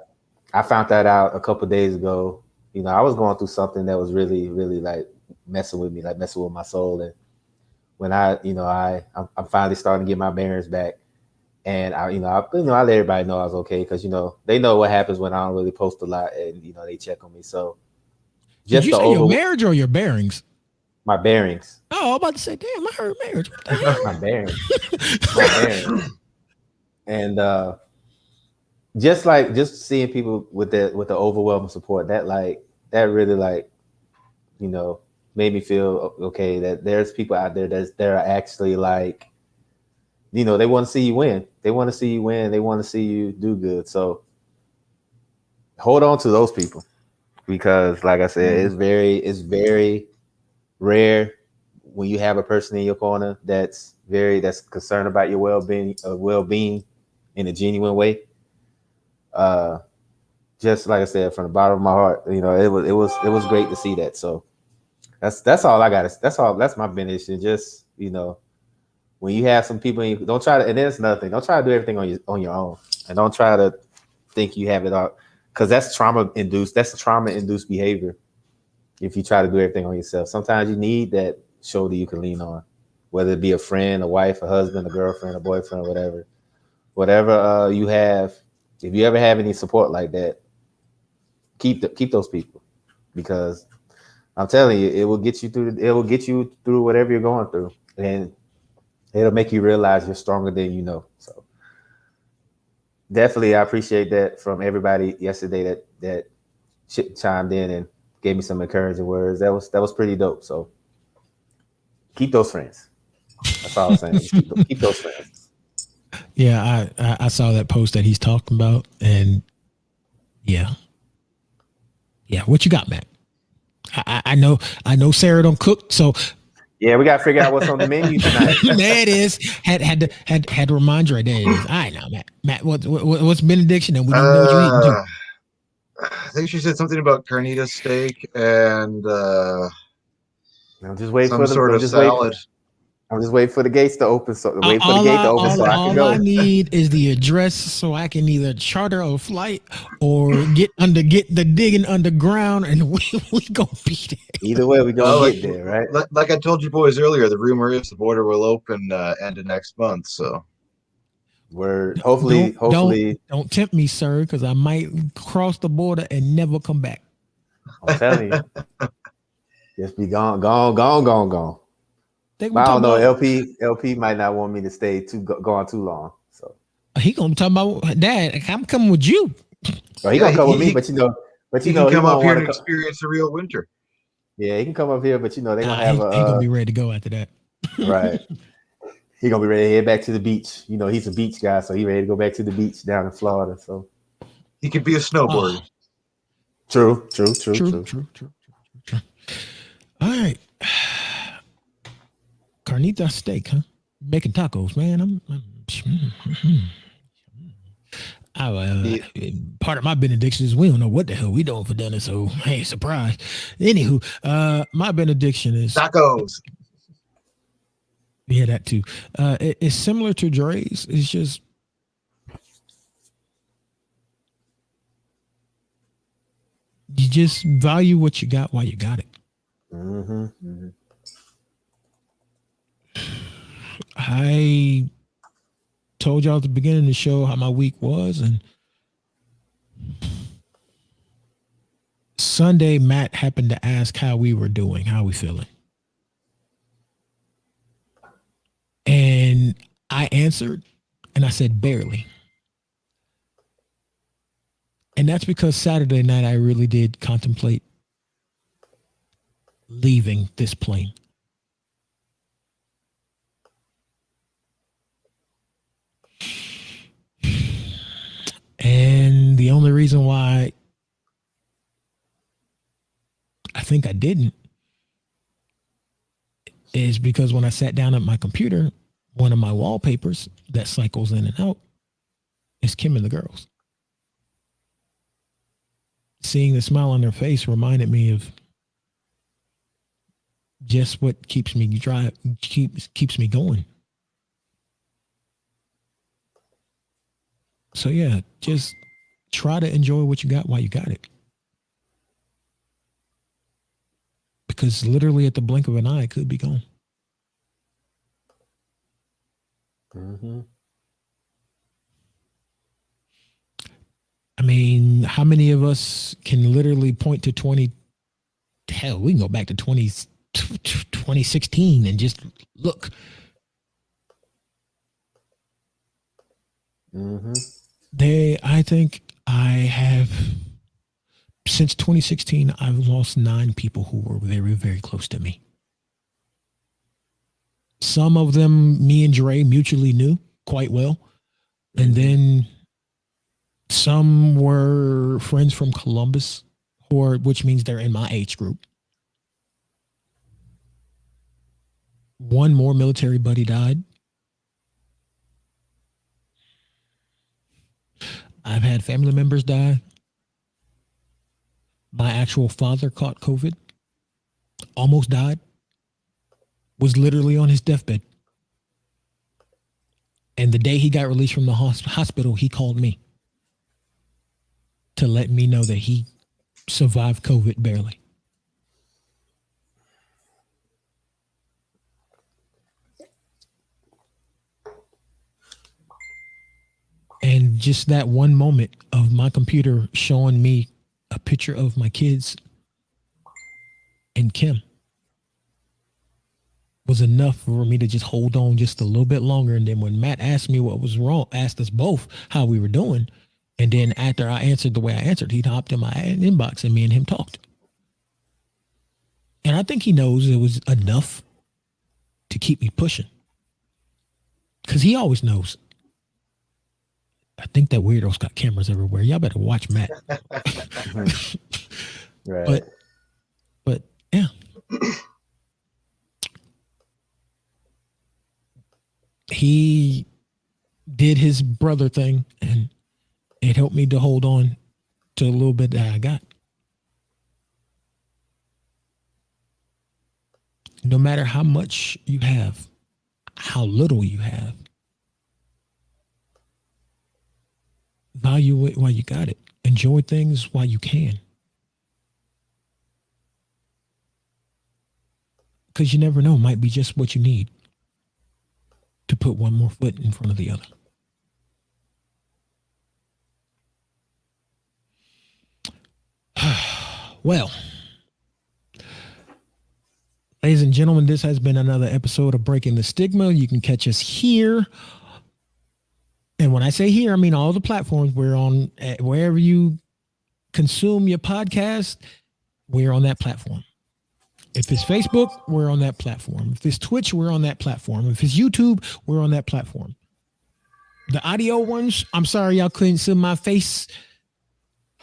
I found that out a couple of days ago. I was going through something that was really, really like messing with me, like messing with my soul. And when I'm finally starting to get my bearings back, and I let everybody know I was okay because they know what happens when I don't really post a lot, and they check on me. So just did you say your marriage or your bearings? My bearings. Oh, I'm about to say, damn, I heard marriage. What the hell? My bearings. And just seeing people with the overwhelming support that really made me feel okay that there's people out there that are actually like, they want to see you win. They want to see you win. They want to see you do good. So hold on to those people because, like I said, it's very rare when you have a person in your corner that's concerned about your well-being in a genuine way. Just like I said, from the bottom of my heart, it was great to see that. So that's all I got. That's my benediction. Just, when you have some people, don't try to, and there's nothing. Don't try to do everything on your own, and don't try to think you have it all, because that's trauma induced. That's trauma induced behavior. If you try to do everything on yourself, sometimes you need that shoulder you can lean on, whether it be a friend, a wife, a husband, a girlfriend, a boyfriend, whatever you have. If you ever have any support like that, keep those people, because I'm telling you, it will get you through whatever you're going through, and it'll make you realize you're stronger than you know. So definitely, I appreciate that from everybody yesterday that chimed in and gave me some encouraging words. That was pretty dope. So keep those friends. That's all I'm saying. Keep those friends. Yeah, I saw that post that he's talking about, and yeah. What you got, Matt? I know Sarah don't cook, so yeah, we gotta figure out what's on the menu tonight. There it is. Had to remind you. There it is. All right, now, Matt, what's benediction, and we don't know what you're eating too. I think she said something about carnitas steak and I'm just waiting some sort of salad. I'm just waiting for the gates to open. So I can go. All I need is the address so I can either charter a flight or get the digging underground, and we gonna be there. Either way, we gonna get there, right? Like I told you boys earlier, the rumor is the border will open end of next month. So we're hopefully don't tempt me, sir, because I might cross the border and never come back. I'm telling you, just be gone. But I don't know. LP might not want me to stay gone too long. So he gonna talk about, Dad, I'm coming with you. He gonna come with me, but he can come up here and experience the real winter. Yeah, he can come up here, but they gonna have he gonna be ready to go after that. Right. He gonna be ready to head back to the beach. He's a beach guy, so he ready to go back to the beach down in Florida. So he could be a snowboarder. True. All right. Carnita steak, huh? Making tacos, man. Part of my benediction is we don't know what the hell we doing for dinner, so hey, surprise. Anywho, my benediction is tacos. Yeah, that too. It's similar to Dre's. It's just you just value what you got while you got it. Mm-hmm. I told y'all at the beginning of the show how my week was, and Sunday Matt happened to ask how we were doing, how we feeling. And I answered, and I said barely. And that's because Saturday night I really did contemplate leaving this plane. And the only reason why I think I didn't is because when I sat down at my computer, one of my wallpapers that cycles in and out It's Kim and the girls. Seeing the smile on their face reminded me of just what keeps me keeps me going. So yeah, just try to enjoy what you got while you got it. Because literally at the blink of an eye, it could be gone. Mm-hmm. I mean, how many of us can literally point to 20? Hell, we can go back to 2016 and just look. Mm-hmm. I think I have, since 2016, I've lost 9 people who were very, very close to me. Some of them, me and Dre mutually knew quite well. And then some were friends from Columbus, which means they're in my age group. One more military buddy died. I've had family members die. My actual father caught COVID, almost died, was literally on his deathbed. And the day he got released from the hospital, he called me to let me know that he survived COVID barely. And just that one moment of my computer showing me a picture of my kids and Kim was enough for me to just hold on just a little bit longer. And then when Matt asked me what was wrong, asked us both how we were doing, and then after I answered the way I answered, he hopped in my inbox and me and him talked. And I think he knows it was enough to keep me pushing, because he always knows. I think that weirdo's got cameras everywhere. Y'all better watch Matt. Right. But yeah. He did his brother thing, and it helped me to hold on to a little bit that I got. No matter how much you have, how little you have, value it while you got it. Enjoy things while you can. Because you never know, might be just what you need to put one more foot in front of the other. Well, ladies and gentlemen, this has been another episode of Breaking the Stigma. You can catch us here. And when I say here, I mean all the platforms. We're on, wherever you consume your podcast, we're on that platform. If it's Facebook, we're on that platform. If it's Twitch, we're on that platform. If it's YouTube, we're on that platform. The audio ones, I'm sorry y'all couldn't see my face.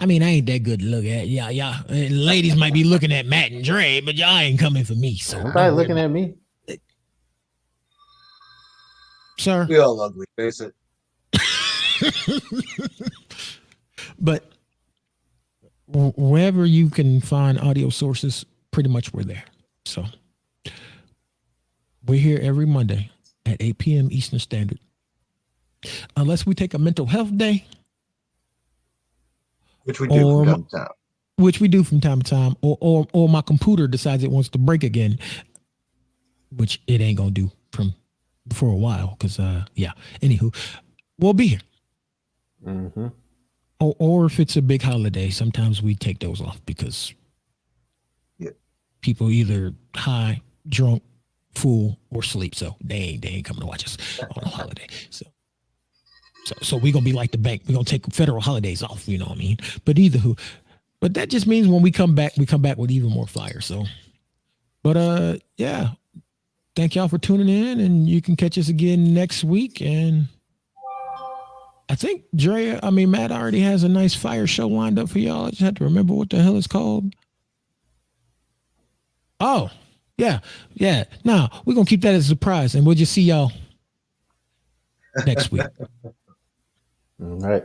I mean, I ain't that good to look at. Yeah. Ladies might be looking at Matt and Dre, but y'all ain't coming for me. So nobody looking at me. Sir. We all ugly, face it. But wherever you can find audio sources, pretty much we're there. So we're here every Monday at 8 p.m. Eastern Standard. Unless we take a mental health day. Which we do from time to time. Which we do from time to time. Or my computer decides it wants to break again. Which it ain't going to do for a while. Because, yeah. Anywho, we'll be here. Mm-hmm. Or if it's a big holiday, sometimes we take those off because people either high, drunk, fool, or sleep. So they ain't coming to watch us on a holiday. So we're gonna be like the bank. We're gonna take federal holidays off, you know what I mean? But but that just means when we come back with even more flyers. So yeah. Thank y'all for tuning in, and you can catch us again next week. And I think Matt already has a nice fire show lined up for y'all. I just have to remember what the hell it's called. Oh, yeah. Now we're going to keep that as a surprise, and we'll just see y'all next week. All right.